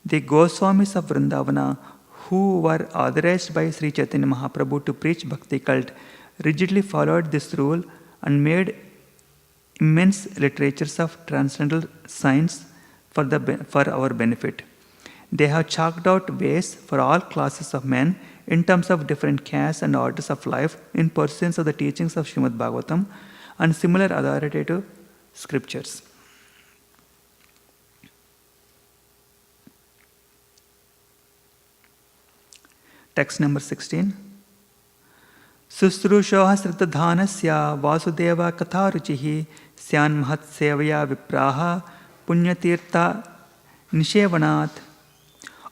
The Goswamis of Vrindavana, who were authorized by Sri Chaitanya Mahaprabhu to preach Bhakti cult, rigidly followed this rule and made immense literatures of transcendental science for our benefit. They have chalked out ways for all classes of men in terms of different castes and orders of life in pursuance of the teachings of Srimad Bhagavatam and similar authoritative scriptures. Text number 16. Susrushoha sritadhanasya vasudeva katharuchihi syan mahat sevaya vipraha punyatirtha nishevanat.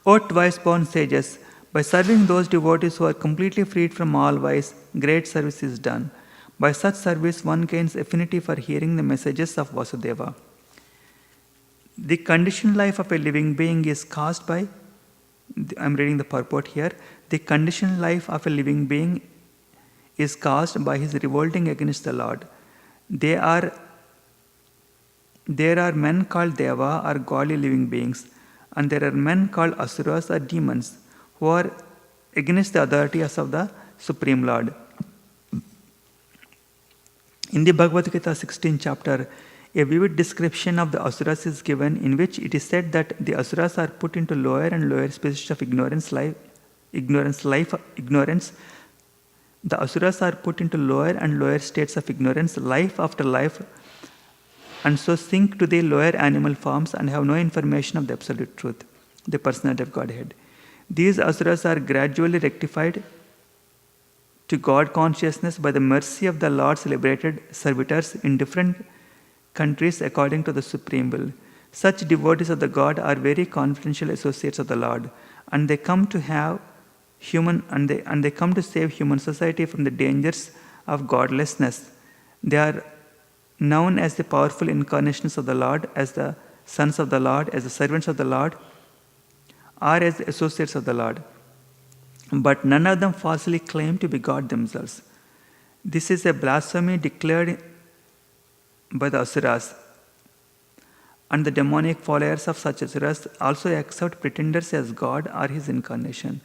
O twice-born sages, by serving those devotees who are completely freed from all vice, great service is done. By such service, one gains affinity for hearing the messages of Vasudeva. The conditioned life of a living being is caused by, I'm reading the purport here, the conditioned life of a living being is caused by his revolting against the Lord. There are men called Deva or godly living beings, and there are men called Asuras or demons who are against the authority of the Supreme Lord. In the Bhagavad Gita 16th chapter, a vivid description of the Asuras is given, in which it is said that the Asuras are put into lower and lower species of ignorance. The Asuras are put into lower and lower states of ignorance, life after life, and so sink to the lower animal forms and have no information of the absolute truth, the personality of Godhead. These Asuras are gradually rectified to God consciousness by the mercy of the Lord's liberated servitors in different countries according to the supreme will. Such devotees of the God are very confidential associates of the Lord, and they come to have they come to save human society from the dangers of godlessness. They are known as the powerful incarnations of the Lord, as the sons of the Lord, as the servants of the Lord, or as the associates of the Lord. But none of them falsely claim to be God themselves. This is a blasphemy declared by the Asuras, and the demonic followers of such Asuras also accept pretenders as God or his incarnation.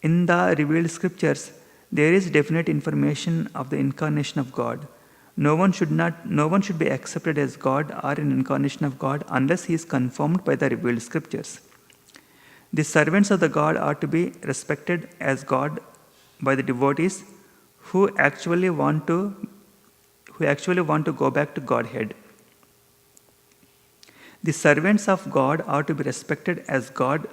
In the revealed scriptures, there is definite information of the incarnation of God. No one should be accepted as God or an incarnation of God unless he is confirmed by the revealed scriptures. The servants of the God are to be respected as God by the devotees who actually want to go back to Godhead. The servants of God are to be respected as God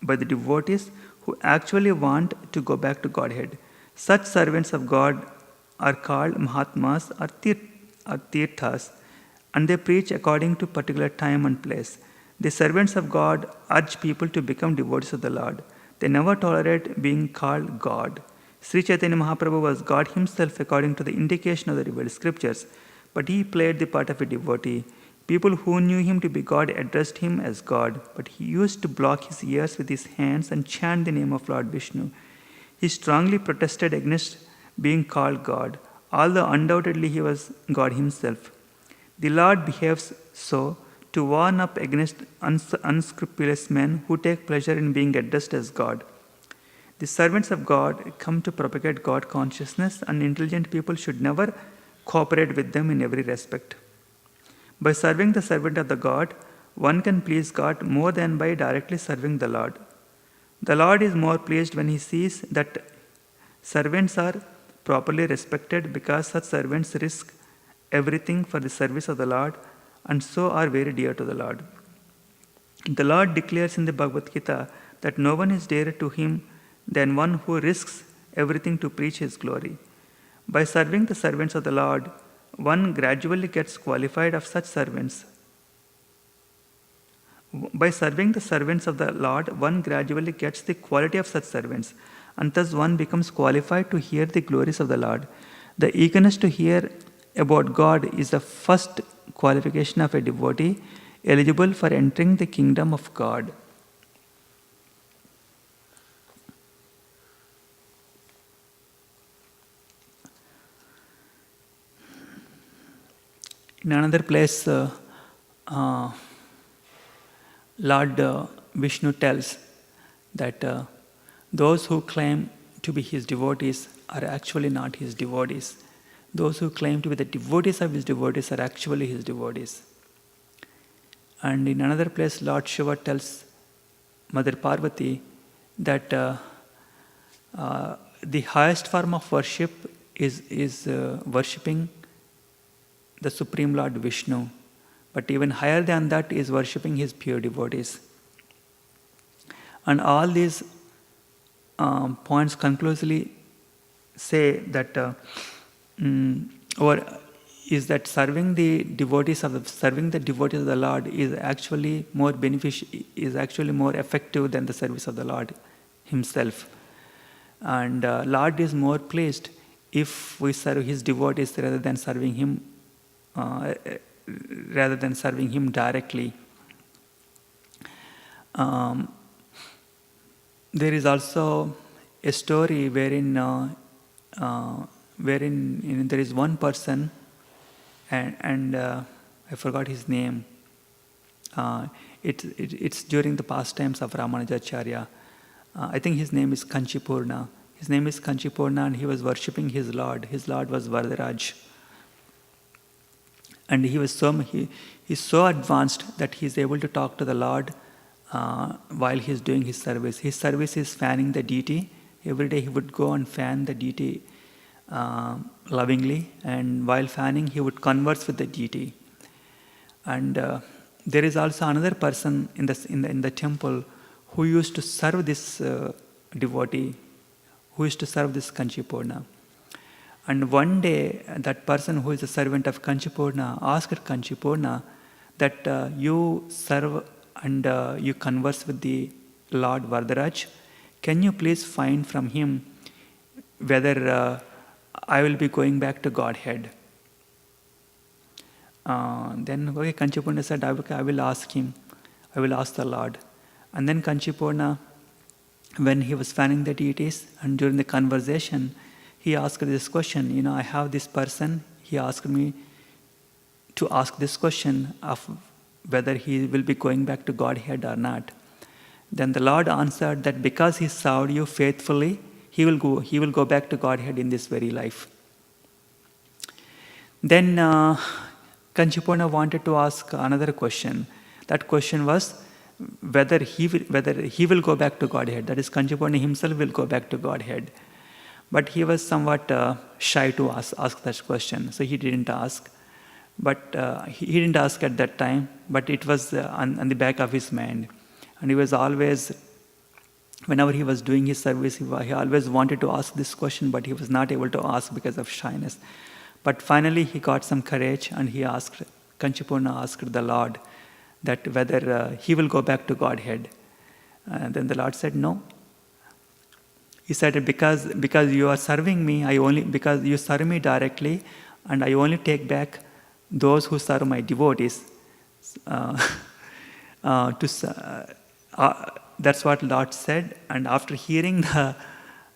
by the devotees who actually want to go back to Godhead. Such servants of God are called Mahatmas or Tirthas, and they preach according to particular time and place. The servants of God urge people to become devotees of the Lord. They never tolerate being called God. Sri Chaitanya Mahaprabhu was God himself according to the indication of the revealed scriptures, but he played the part of a devotee. People who knew him to be God addressed him as God, but he used to block his ears with his hands and chant the name of Lord Vishnu. He strongly protested against being called God, although undoubtedly he was God himself. The Lord behaves so to warn up against unscrupulous men who take pleasure in being addressed as God. The servants of God come to propagate God consciousness, and intelligent people should never cooperate with them in every respect. By serving the servant of the God, one can please God more than by directly serving the Lord. The Lord is more pleased when he sees that servants are properly respected, because such servants risk everything for the service of the Lord and so are very dear to the Lord. The Lord declares in the Bhagavad Gita that no one is dearer to him than one who risks everything to preach his glory. By serving the servants of the Lord, one gradually gets qualified of such servants. By serving the servants of the Lord, one gradually gets the quality of such servants, and thus one becomes qualified to hear the glories of the Lord. The eagerness to hear about God is the first qualification of a devotee eligible for entering the kingdom of God. In another place, Lord Vishnu tells that those who claim to be his devotees are actually not his devotees. Those who claim to be the devotees of his devotees are actually his devotees. And in another place, Lord Shiva tells Mother Parvati that the highest form of worship is worshipping the Supreme Lord Vishnu. But even higher than that is worshipping his pure devotees. And all these points conclusively say that serving the devotees of the Lord is actually more beneficial, is actually more effective than the service of the Lord himself. And Lord is more pleased if we serve his devotees rather than serving him directly. There is also a story wherein there is one person, and I forgot his name. It's during the pastimes of Ramanujacharya. I think his name is Kanchipurna. His name is Kanchipurna, and he was worshipping his Lord. His Lord was Varadaraj. And he's so advanced that he's able to talk to the Lord while he's doing his service. His service is fanning the deity. Every day he would go and fan the deity lovingly, and while fanning he would converse with the deity. And there is also another person in the temple who used to serve this devotee, who used to serve this Kanchipurna. And one day, that person who is a servant of Kanchipurna asked Kanchipurna that you serve and you converse with the Lord Varadaraj. Can you please find from him whether I will be going back to Godhead? Then Kanchipurna said, okay, I will ask him. I will ask the Lord. And then Kanchipurna, when he was fanning the deities and during the conversation, he asked this question, I have this person, he asked me to ask this question of whether he will be going back to Godhead or not. Then the Lord answered that because he served you faithfully, he will go back to Godhead in this very life. Then Kanchipurna wanted to ask another question. That question was whether he will go back to Godhead. That is, Kanchipurna himself will go back to Godhead. But he was somewhat shy to ask that question, so he didn't ask. But he didn't ask at that time, but it was on the back of his mind. And he was always, whenever he was doing his service, he always wanted to ask this question, but he was not able to ask because of shyness. But finally he got some courage, and Kanchipurna asked the Lord that whether he will go back to Godhead. Then the Lord said, no. He said, because you are serving me, because you serve me directly, and I only take back those who serve my devotees. That's what Lord said. And after hearing the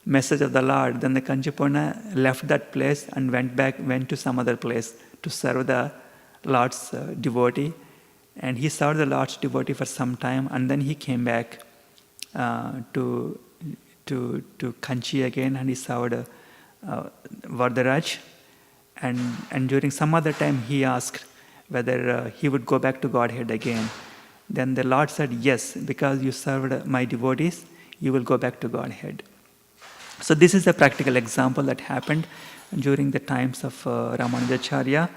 message of the Lord, then the Kanchipurna left that place and went to some other place to serve the Lord's devotee. And he served the Lord's devotee for some time, and then he came back to Kanchi again, and he served Varadaraj. And during some other time he asked whether he would go back to Godhead again. Then the Lord said, yes, because you served my devotees, you will go back to Godhead. So this is a practical example that happened during the times of Ramanujacharya.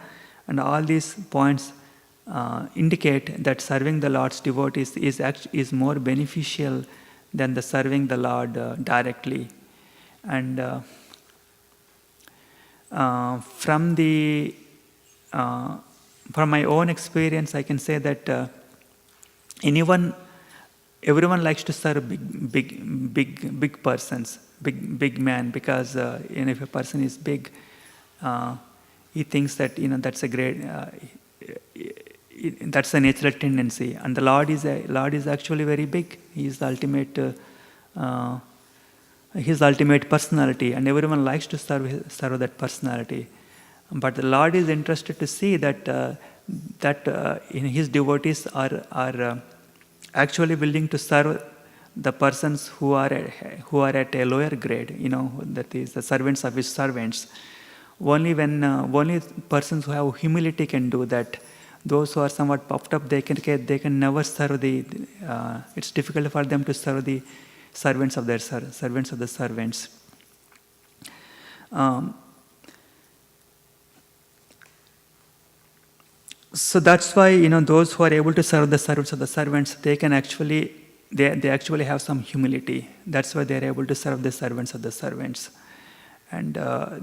And all these points indicate that serving the Lord's devotees is more beneficial than the serving the Lord directly. And from my own experience, I can say that everyone likes to serve big persons, big man, because if a person is big, he thinks that that's a great. That's a natural tendency, and the Lord is actually very big. He is the ultimate, his ultimate personality, and everyone likes to serve that personality. But the Lord is interested to see that his devotees are actually willing to serve the persons who are at a lower grade. That is the servants of his servants. Only persons who have humility can do that. Those who are somewhat puffed up, they can never serve it's difficult for them to serve the servants of the servants. So that's why those who are able to serve the servants of the servants, they actually have some humility. That's why they are able to serve the servants of the servants. And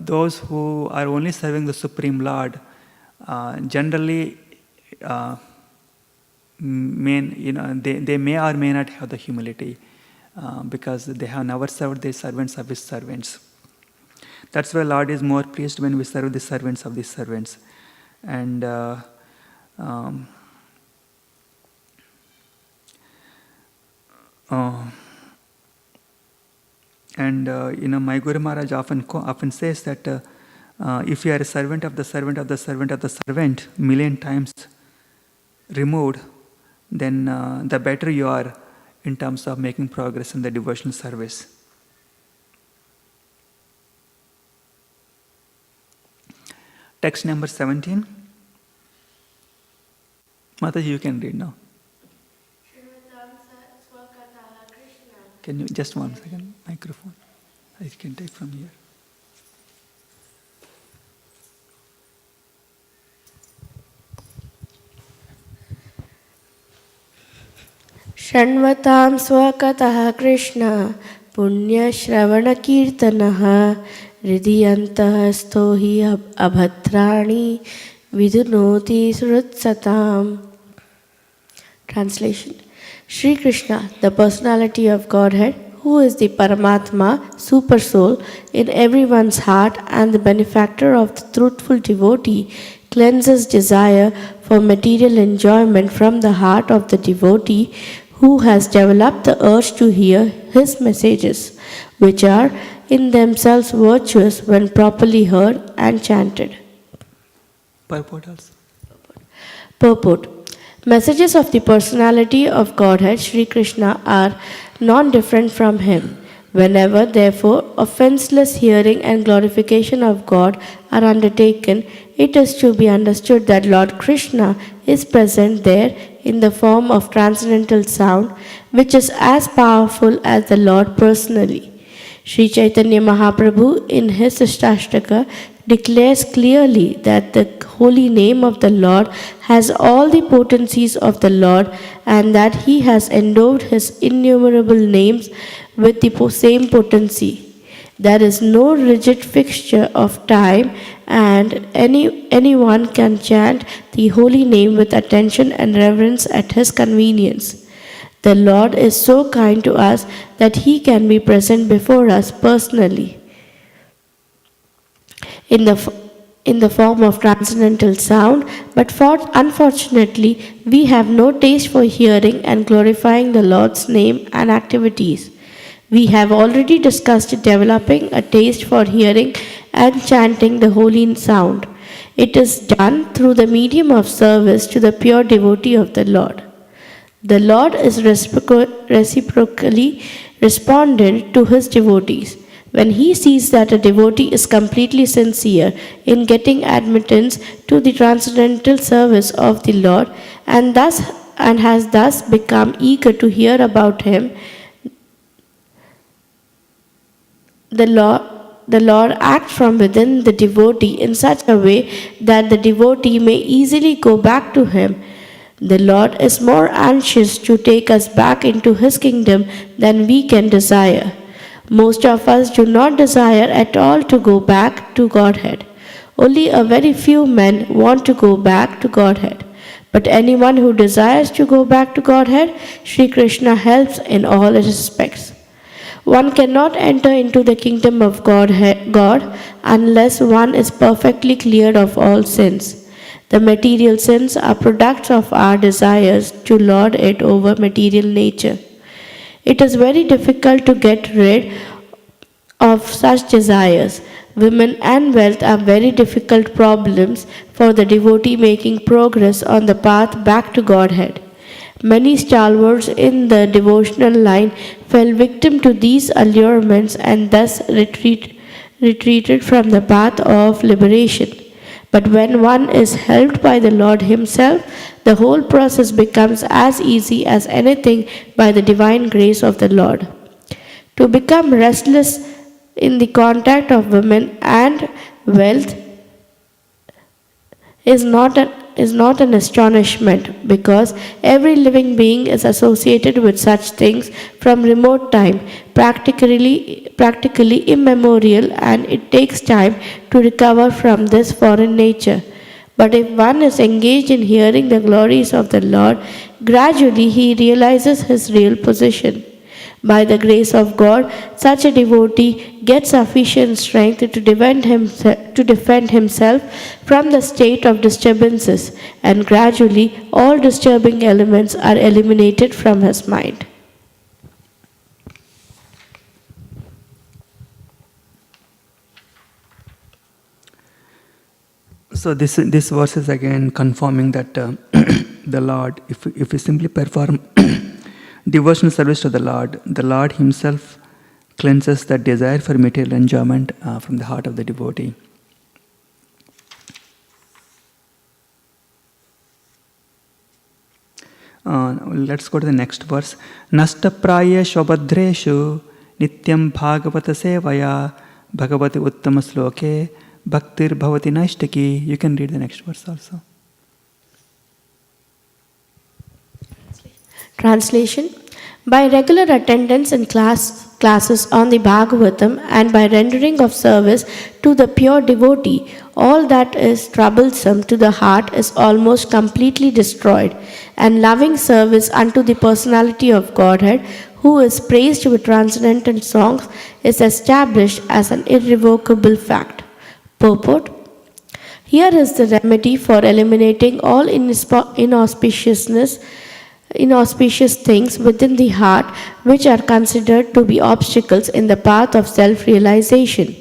those who are only serving the Supreme Lord, generally, they may or may not have the humility because they have never served the servants of his servants. That's why Lord is more pleased when we serve the servants of the servants. And um, my Guru Maharaj often says that if you are a servant of the servant of the servant of the servant, million times removed, then the better you are in terms of making progress in the devotional service. Text number 17. Mataji, you can read now. Can you, just 1 second, microphone. I can take from here. Shanvatam swakatah Krishna punyashravanakirtanah hridiyantah stohi abhadrani vidunoti srutsatam. Translation. Sri Krishna, the personality of Godhead, who is the Paramatma, super soul, in everyone's heart and the benefactor of the truthful devotee, cleanses desire for material enjoyment from the heart of the devotee who has developed the urge to hear his messages, which are in themselves virtuous when properly heard and chanted. Purport also. Purport. Messages of the personality of Godhead, Sri Krishna, are non-different from him. Whenever, therefore, offenseless hearing and glorification of God are undertaken, it is to be understood that Lord Krishna is present there in the form of transcendental sound, which is as powerful as the Lord personally. Sri Chaitanya Mahaprabhu in his Ashtashtaka declares clearly that the holy name of the Lord has all the potencies of the Lord and that he has endowed his innumerable names with the same potency. There is no rigid fixture of time and anyone can chant the holy name with attention and reverence at his convenience. The Lord is so kind to us that he can be present before us personally in the form of transcendental sound, but unfortunately we have no taste for hearing and glorifying the Lord's name and activities. We have already discussed developing a taste for hearing and chanting the holy sound. It is done through the medium of service to the pure devotee of the Lord. The Lord is reciprocally respondent to his devotees. When he sees that a devotee is completely sincere in getting admittance to the transcendental service of the Lord and has thus become eager to hear about him, the Lord acts from within the devotee in such a way that the devotee may easily go back to him. The Lord is more anxious to take us back into his kingdom than we can desire. Most of us do not desire at all to go back to Godhead. Only a very few men want to go back to Godhead. But anyone who desires to go back to Godhead, Sri Krishna helps in all respects. One cannot enter into the kingdom of God unless one is perfectly cleared of all sins. The material sins are products of our desires to lord it over material nature. It is very difficult to get rid of such desires. Women and wealth are very difficult problems for the devotee making progress on the path back to Godhead. Many stalwarts in the devotional line fell victim to these allurements and thus retreated from the path of liberation. But when one is helped by the Lord himself, the whole process becomes as easy as anything by the divine grace of the Lord. To become restless in the contact of women and wealth is not an astonishment, because every living being is associated with such things from remote time, practically immemorial, and it takes time to recover from this foreign nature. But if one is engaged in hearing the glories of the Lord, gradually he realizes his real position. By the grace of God, such a devotee gets sufficient strength to defend himself from the state of disturbances, and gradually all disturbing elements are eliminated from his mind. So this verse is again confirming that the Lord, if we simply perform devotional service to the Lord Himself cleanses the desire for material enjoyment from the heart of the devotee. Let's go to the next verse. Nashtaprayeshu abhadreshu nityam bhagavata sevaya bhagavati uttama sloke bhaktir bhavati naishtaki. You can read the next verse also. Translation. By regular attendance in classes on the Bhagavatam and by rendering of service to the pure devotee, all that is troublesome to the heart is almost completely destroyed, and loving service unto the personality of Godhead, who is praised with transcendental songs, is established as an irrevocable fact. Purport. Here is the remedy for eliminating all inauspicious things within the heart which are considered to be obstacles in the path of self-realization.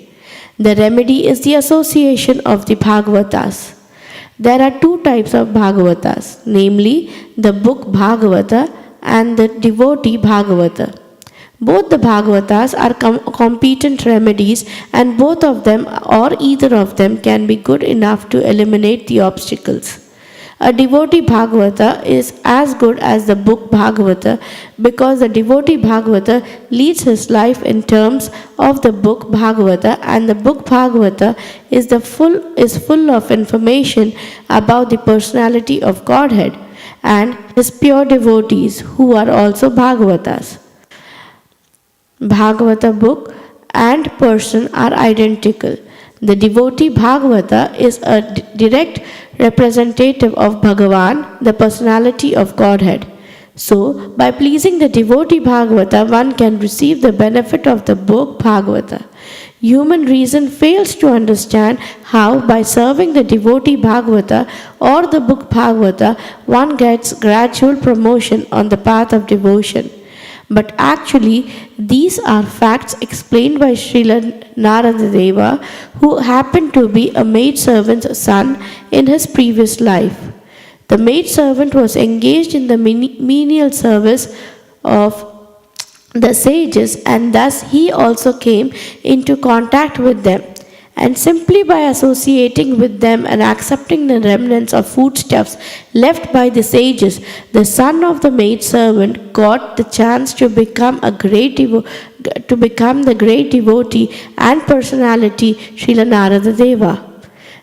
The remedy is the association of the Bhagavatas. There are two types of Bhagavatas, namely the book Bhagavata and the devotee Bhagavata. Both the Bhagavatas are competent remedies, and both of them or either of them can be good enough to eliminate the obstacles. A devotee Bhagavata is as good as the book Bhagavata because the devotee Bhagavata leads his life in terms of the book Bhagavata, and the book Bhagavata is full of information about the personality of Godhead and his pure devotees who are also Bhagavatas. Bhagavata book and person are identical. The devotee Bhagavata is a direct representative of Bhagavan, the personality of Godhead. So, by pleasing the devotee Bhagavata, one can receive the benefit of the book Bhagavata. Human reason fails to understand how, by serving the devotee Bhagavata or the book Bhagavata, one gets gradual promotion on the path of devotion. But actually, these are facts explained by Srila Naradadeva, who happened to be a maidservant's son in his previous life. The maidservant was engaged in the menial service of the sages, and thus he also came into contact with them. And simply by associating with them and accepting the remnants of foodstuffs left by the sages, the son of the maidservant got the chance to become the great devotee and personality Srila Naradadeva.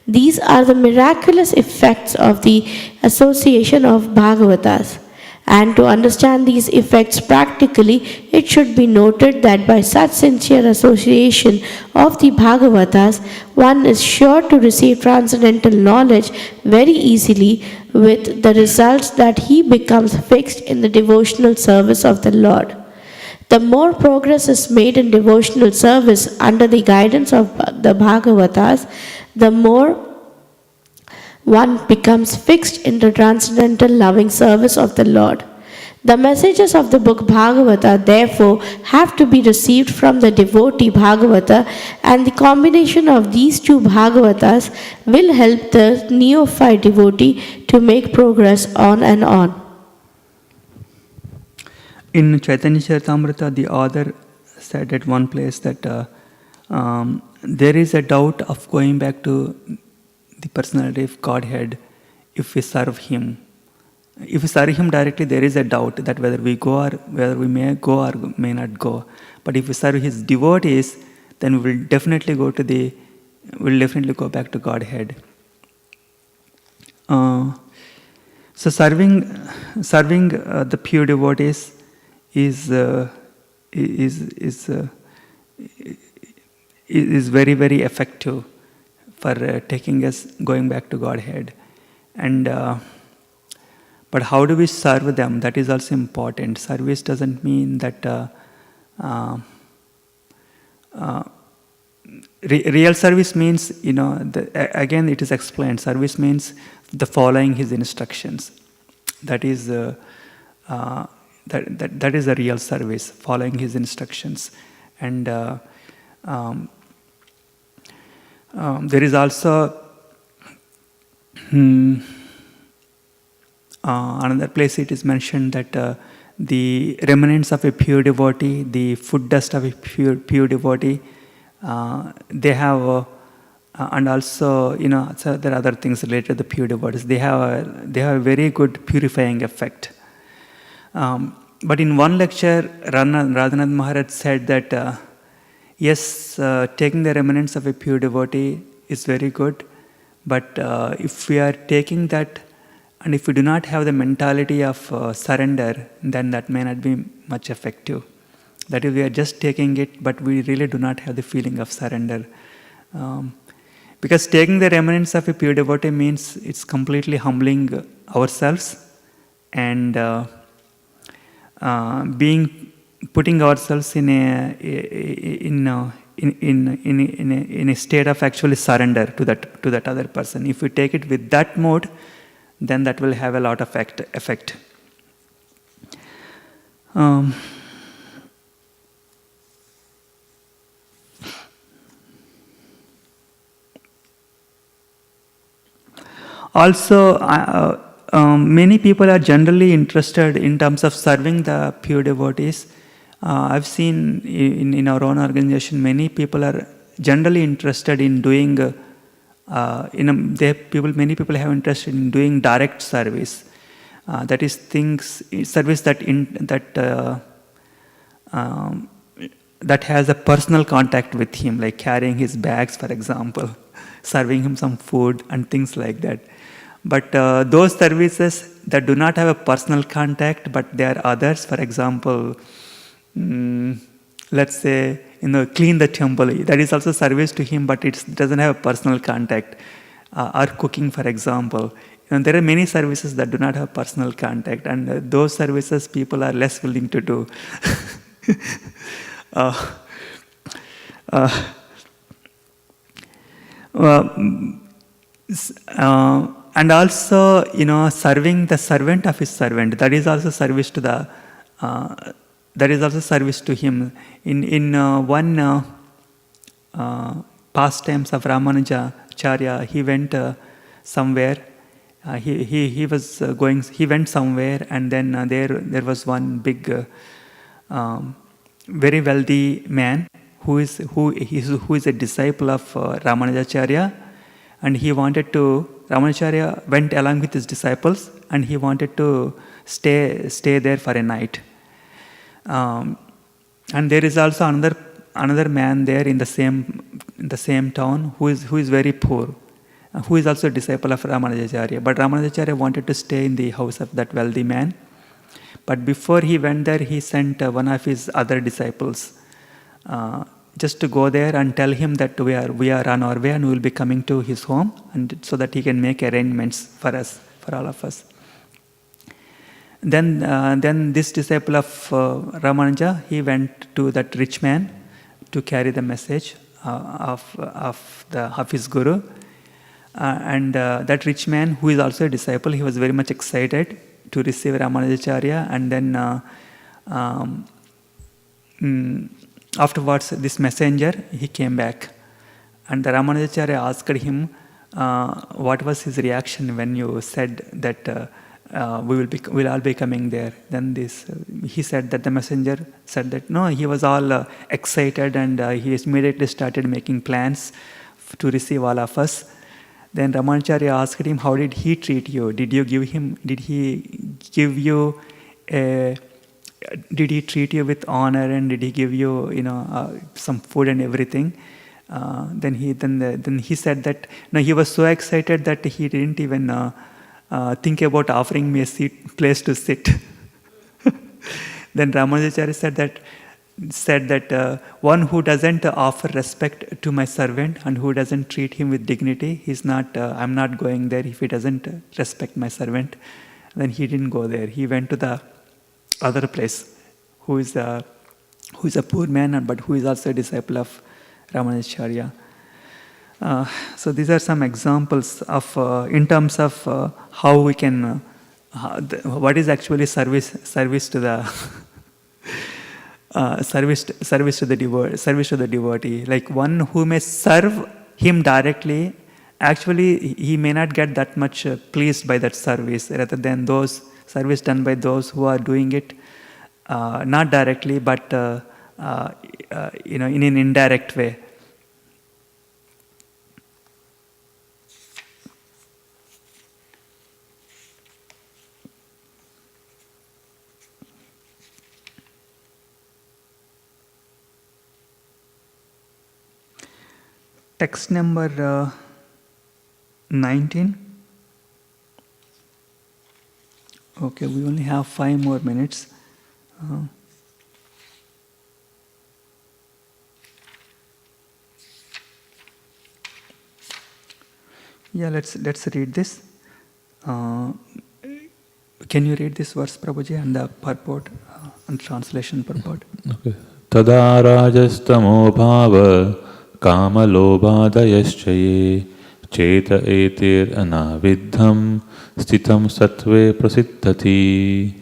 These are the miraculous effects of the association of Bhagavatas. And to understand these effects practically, it should be noted that by such sincere association of the Bhagavatas, one is sure to receive transcendental knowledge very easily, with the results that he becomes fixed in the devotional service of the Lord. The more progress is made in devotional service under the guidance of the Bhagavatas, the more one becomes fixed in the transcendental loving service of the Lord. The messages of the book Bhagavata therefore have to be received from the devotee Bhagavata, and the combination of these two Bhagavatas will help the neophyte devotee to make progress on and on. In Chaitanya Charitamrita, the author said at one place that there is a doubt of going back to the personality of Godhead if we serve Him. If we serve Him directly, there is a doubt that whether we go or whether we may go or may not go. But if we serve His devotees, then we will definitely go back to Godhead. So serving the pure devotees is very, very effective for taking us going back to Godhead. And but how do we serve them? That is also important. Service doesn't mean that Uh, Real service means, again it is explained, service means the following his instructions. That is that is a real service, following his instructions. And there is also another place it is mentioned that the remnants of a pure devotee, the food dust of a pure devotee, they have, and also so there are other things related to the pure devotees. They have a very good purifying effect. But in one lecture, Radhanath Maharaj said that yes, taking the remnants of a pure devotee is very good, but if we are taking that and if we do not have the mentality of surrender, then that may not be much effective. That is, we are just taking it, but we really do not have the feeling of surrender. Because taking the remnants of a pure devotee means it's completely humbling ourselves and putting ourselves in a state of actually surrender to that other person. If we take it with that mode, then that will have a lot of effect. Also, many people are generally interested in terms of serving the pure devotees. I've seen in our own organization, many people are generally interested in doing. Many people have interest in doing direct service. That is service that has a personal contact with him, like carrying his bags, for example, serving him some food and things like that. But those services that do not have a personal contact, but there are others, for example, let's say, clean the temple. That is also service to him, but it doesn't have a personal contact. Or cooking, for example. There are many services that do not have personal contact, and those services people are less willing to do. And also, serving the servant of his servant, that is also service to the. That is also service to him. In one pastimes of Ramanujacharya, he went somewhere. He went somewhere, and then there was one big, very wealthy man who is a disciple of Ramanujacharya, and Ramanujacharya went along with his disciples, and he wanted to stay there for a night. And there is also another man there in the same town who is very poor, who is also a disciple of Ramanujacharya. But Ramanujacharya wanted to stay in the house of that wealthy man. But before he went there, he sent one of his other disciples just to go there and tell him that we are on our way and we will be coming to his home, and so that he can make arrangements for us, for all of us. Then this disciple of Ramanuja, he went to that rich man to carry the message of his guru, and that rich man, who is also a disciple, he was very much excited to receive Ramanujacharya. And then afterwards, this messenger, he came back, and the Ramanujacharya asked him what was his reaction when you said that we'll all be coming there. Then he said that the messenger said that no, he was all excited, and he immediately started making plans to receive all of us. Then Ramanujacharya asked him, how did he treat you? Did he treat you with honor, and did he give you some food and everything? Then he said that no, he was so excited that he didn't even think about offering me a place to sit. Then Ramanujacharya said that one who doesn't offer respect to my servant and who doesn't treat him with dignity, I'm not going there if he doesn't respect my servant. Then he didn't go there. He went to the other place, who is who is a poor man, but who is also a disciple of Ramanujacharya. So these are some examples of, in terms of how we can, what is actually service to the service to the devotee. Like one who may serve him directly, actually he may not get that much pleased by that service, rather than those service done by those who are doing it not directly, but in an indirect way. Text number 19. Okay, we only have 5 more minutes. Yeah, let's read this. Can you read this verse, Prabhuji, and the purport and translation purport? Okay. Tada rajastamo bhava kama lobhadayascha ye cheta etir anavidham stitam sattve prasiddhati.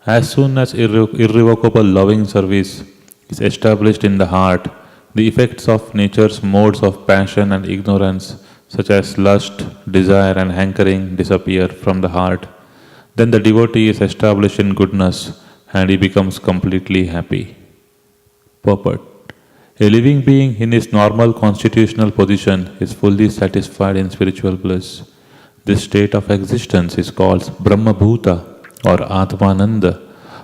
As soon as irrevocable loving service is established in the heart, the effects of nature's modes of passion and ignorance, such as lust, desire, and hankering, disappear from the heart. Then the devotee is established in goodness and he becomes completely happy. Purport. A living being in his normal constitutional position is fully satisfied in spiritual bliss. This state of existence is called Brahma Bhuta or Atmananda,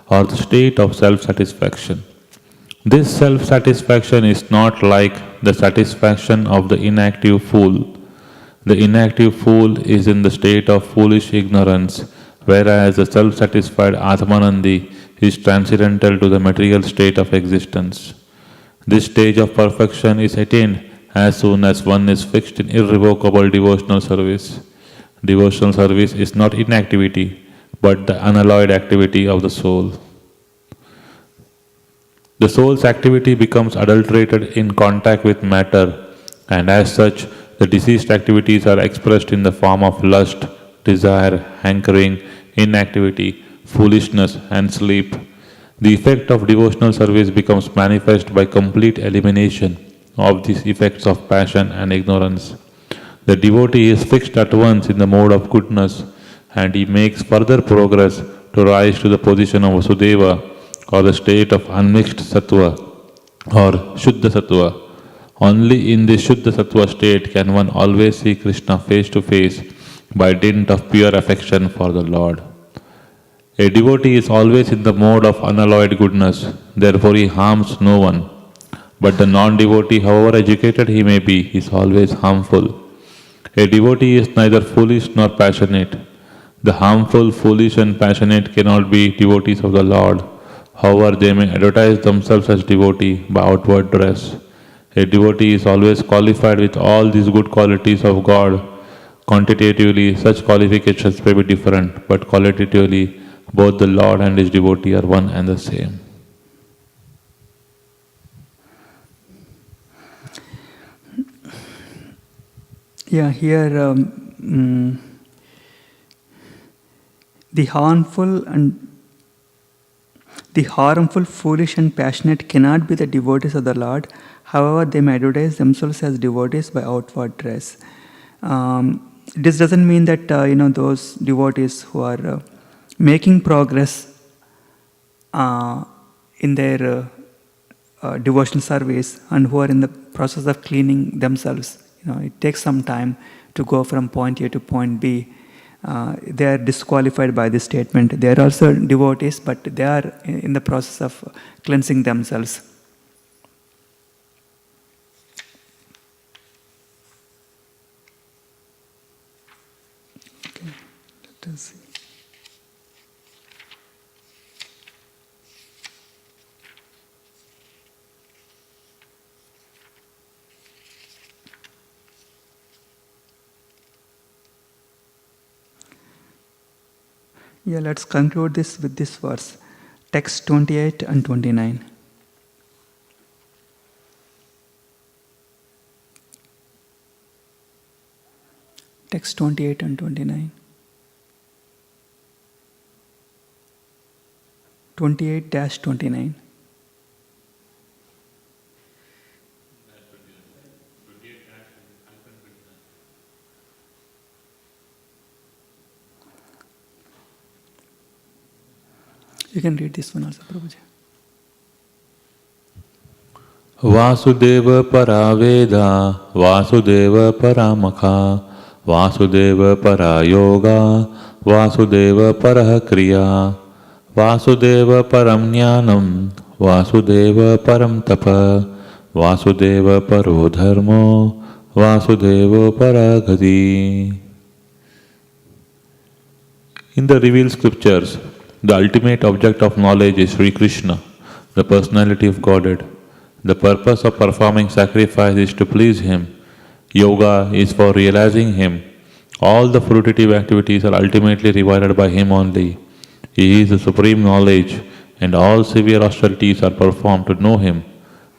or the state of self-satisfaction. This self-satisfaction is not like the satisfaction of the inactive fool. The inactive fool is in the state of foolish ignorance, whereas the self-satisfied Atmanandi is transcendental to the material state of existence. This stage of perfection is attained as soon as one is fixed in irrevocable devotional service. Devotional service is not inactivity, but the unalloyed activity of the soul. The soul's activity becomes adulterated in contact with matter, and as such, the diseased activities are expressed in the form of lust, desire, hankering, inactivity, foolishness, and sleep. The effect of devotional service becomes manifest by complete elimination of these effects of passion and ignorance. The devotee is fixed at once in the mode of goodness, and he makes further progress to rise to the position of Vasudeva, or the state of unmixed sattva or Shuddha sattva. Only in this Shuddha sattva state can one always see Krishna face to face by dint of pure affection for the Lord. A devotee is always in the mode of unalloyed goodness, therefore he harms no one. But the non-devotee, however educated he may be, is always harmful. A devotee is neither foolish nor passionate. The harmful, foolish, and passionate cannot be devotees of the Lord. However, they may advertise themselves as devotee by outward dress. A devotee is always qualified with all these good qualities of God. Quantitatively, such qualifications may be different, but qualitatively, both the Lord and his devotee are one and the same. Yeah, here the harmful, foolish, and passionate cannot be the devotees of the Lord. However, they may advertise themselves as devotees by outward dress. This doesn't mean that those devotees who are making progress in their devotional service and who are in the process of cleaning themselves. It takes some time to go from point A to point B. They are disqualified by this statement. They are also devotees, but they are in the process of cleansing themselves. Okay, let us see. Yeah, let's conclude this with this verse. text 28 and 29. Text 28 and 29. 28-29. You can read this one also, Prabhuji. Vasudeva Paraveda, Vasudeva Paramakha, Vasudeva Parayoga, Vasudeva Parahakriya, Vasudeva Paramnyanam, Vasudeva Paramtapa, Vasudeva Parodharmo, Vasudeva Paragati. In the revealed scriptures, the ultimate object of knowledge is Sri Krishna, the personality of Godhead. The purpose of performing sacrifice is to please Him. Yoga is for realizing Him. All the fruitive activities are ultimately rewarded by Him only. He is the supreme knowledge, and all severe austerities are performed to know Him.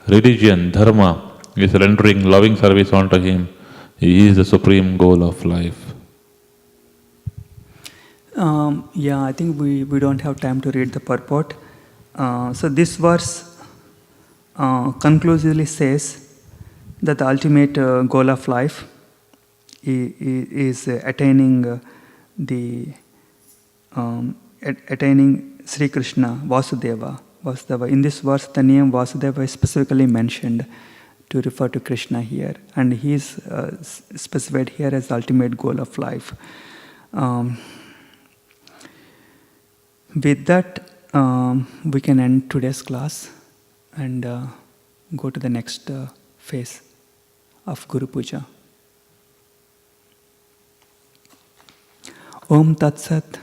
Religion, dharma, is rendering loving service unto Him. He is the supreme goal of life. I think we don't have time to read the purport. So this verse conclusively says that the ultimate goal of life is attaining attaining Sri Krishna, Vasudeva. In this verse, the name Vasudeva is specifically mentioned to refer to Krishna here, and he is specified here as the ultimate goal of life. With that, we can end today's class and go to the next phase of Guru Puja. Om Tat Sat.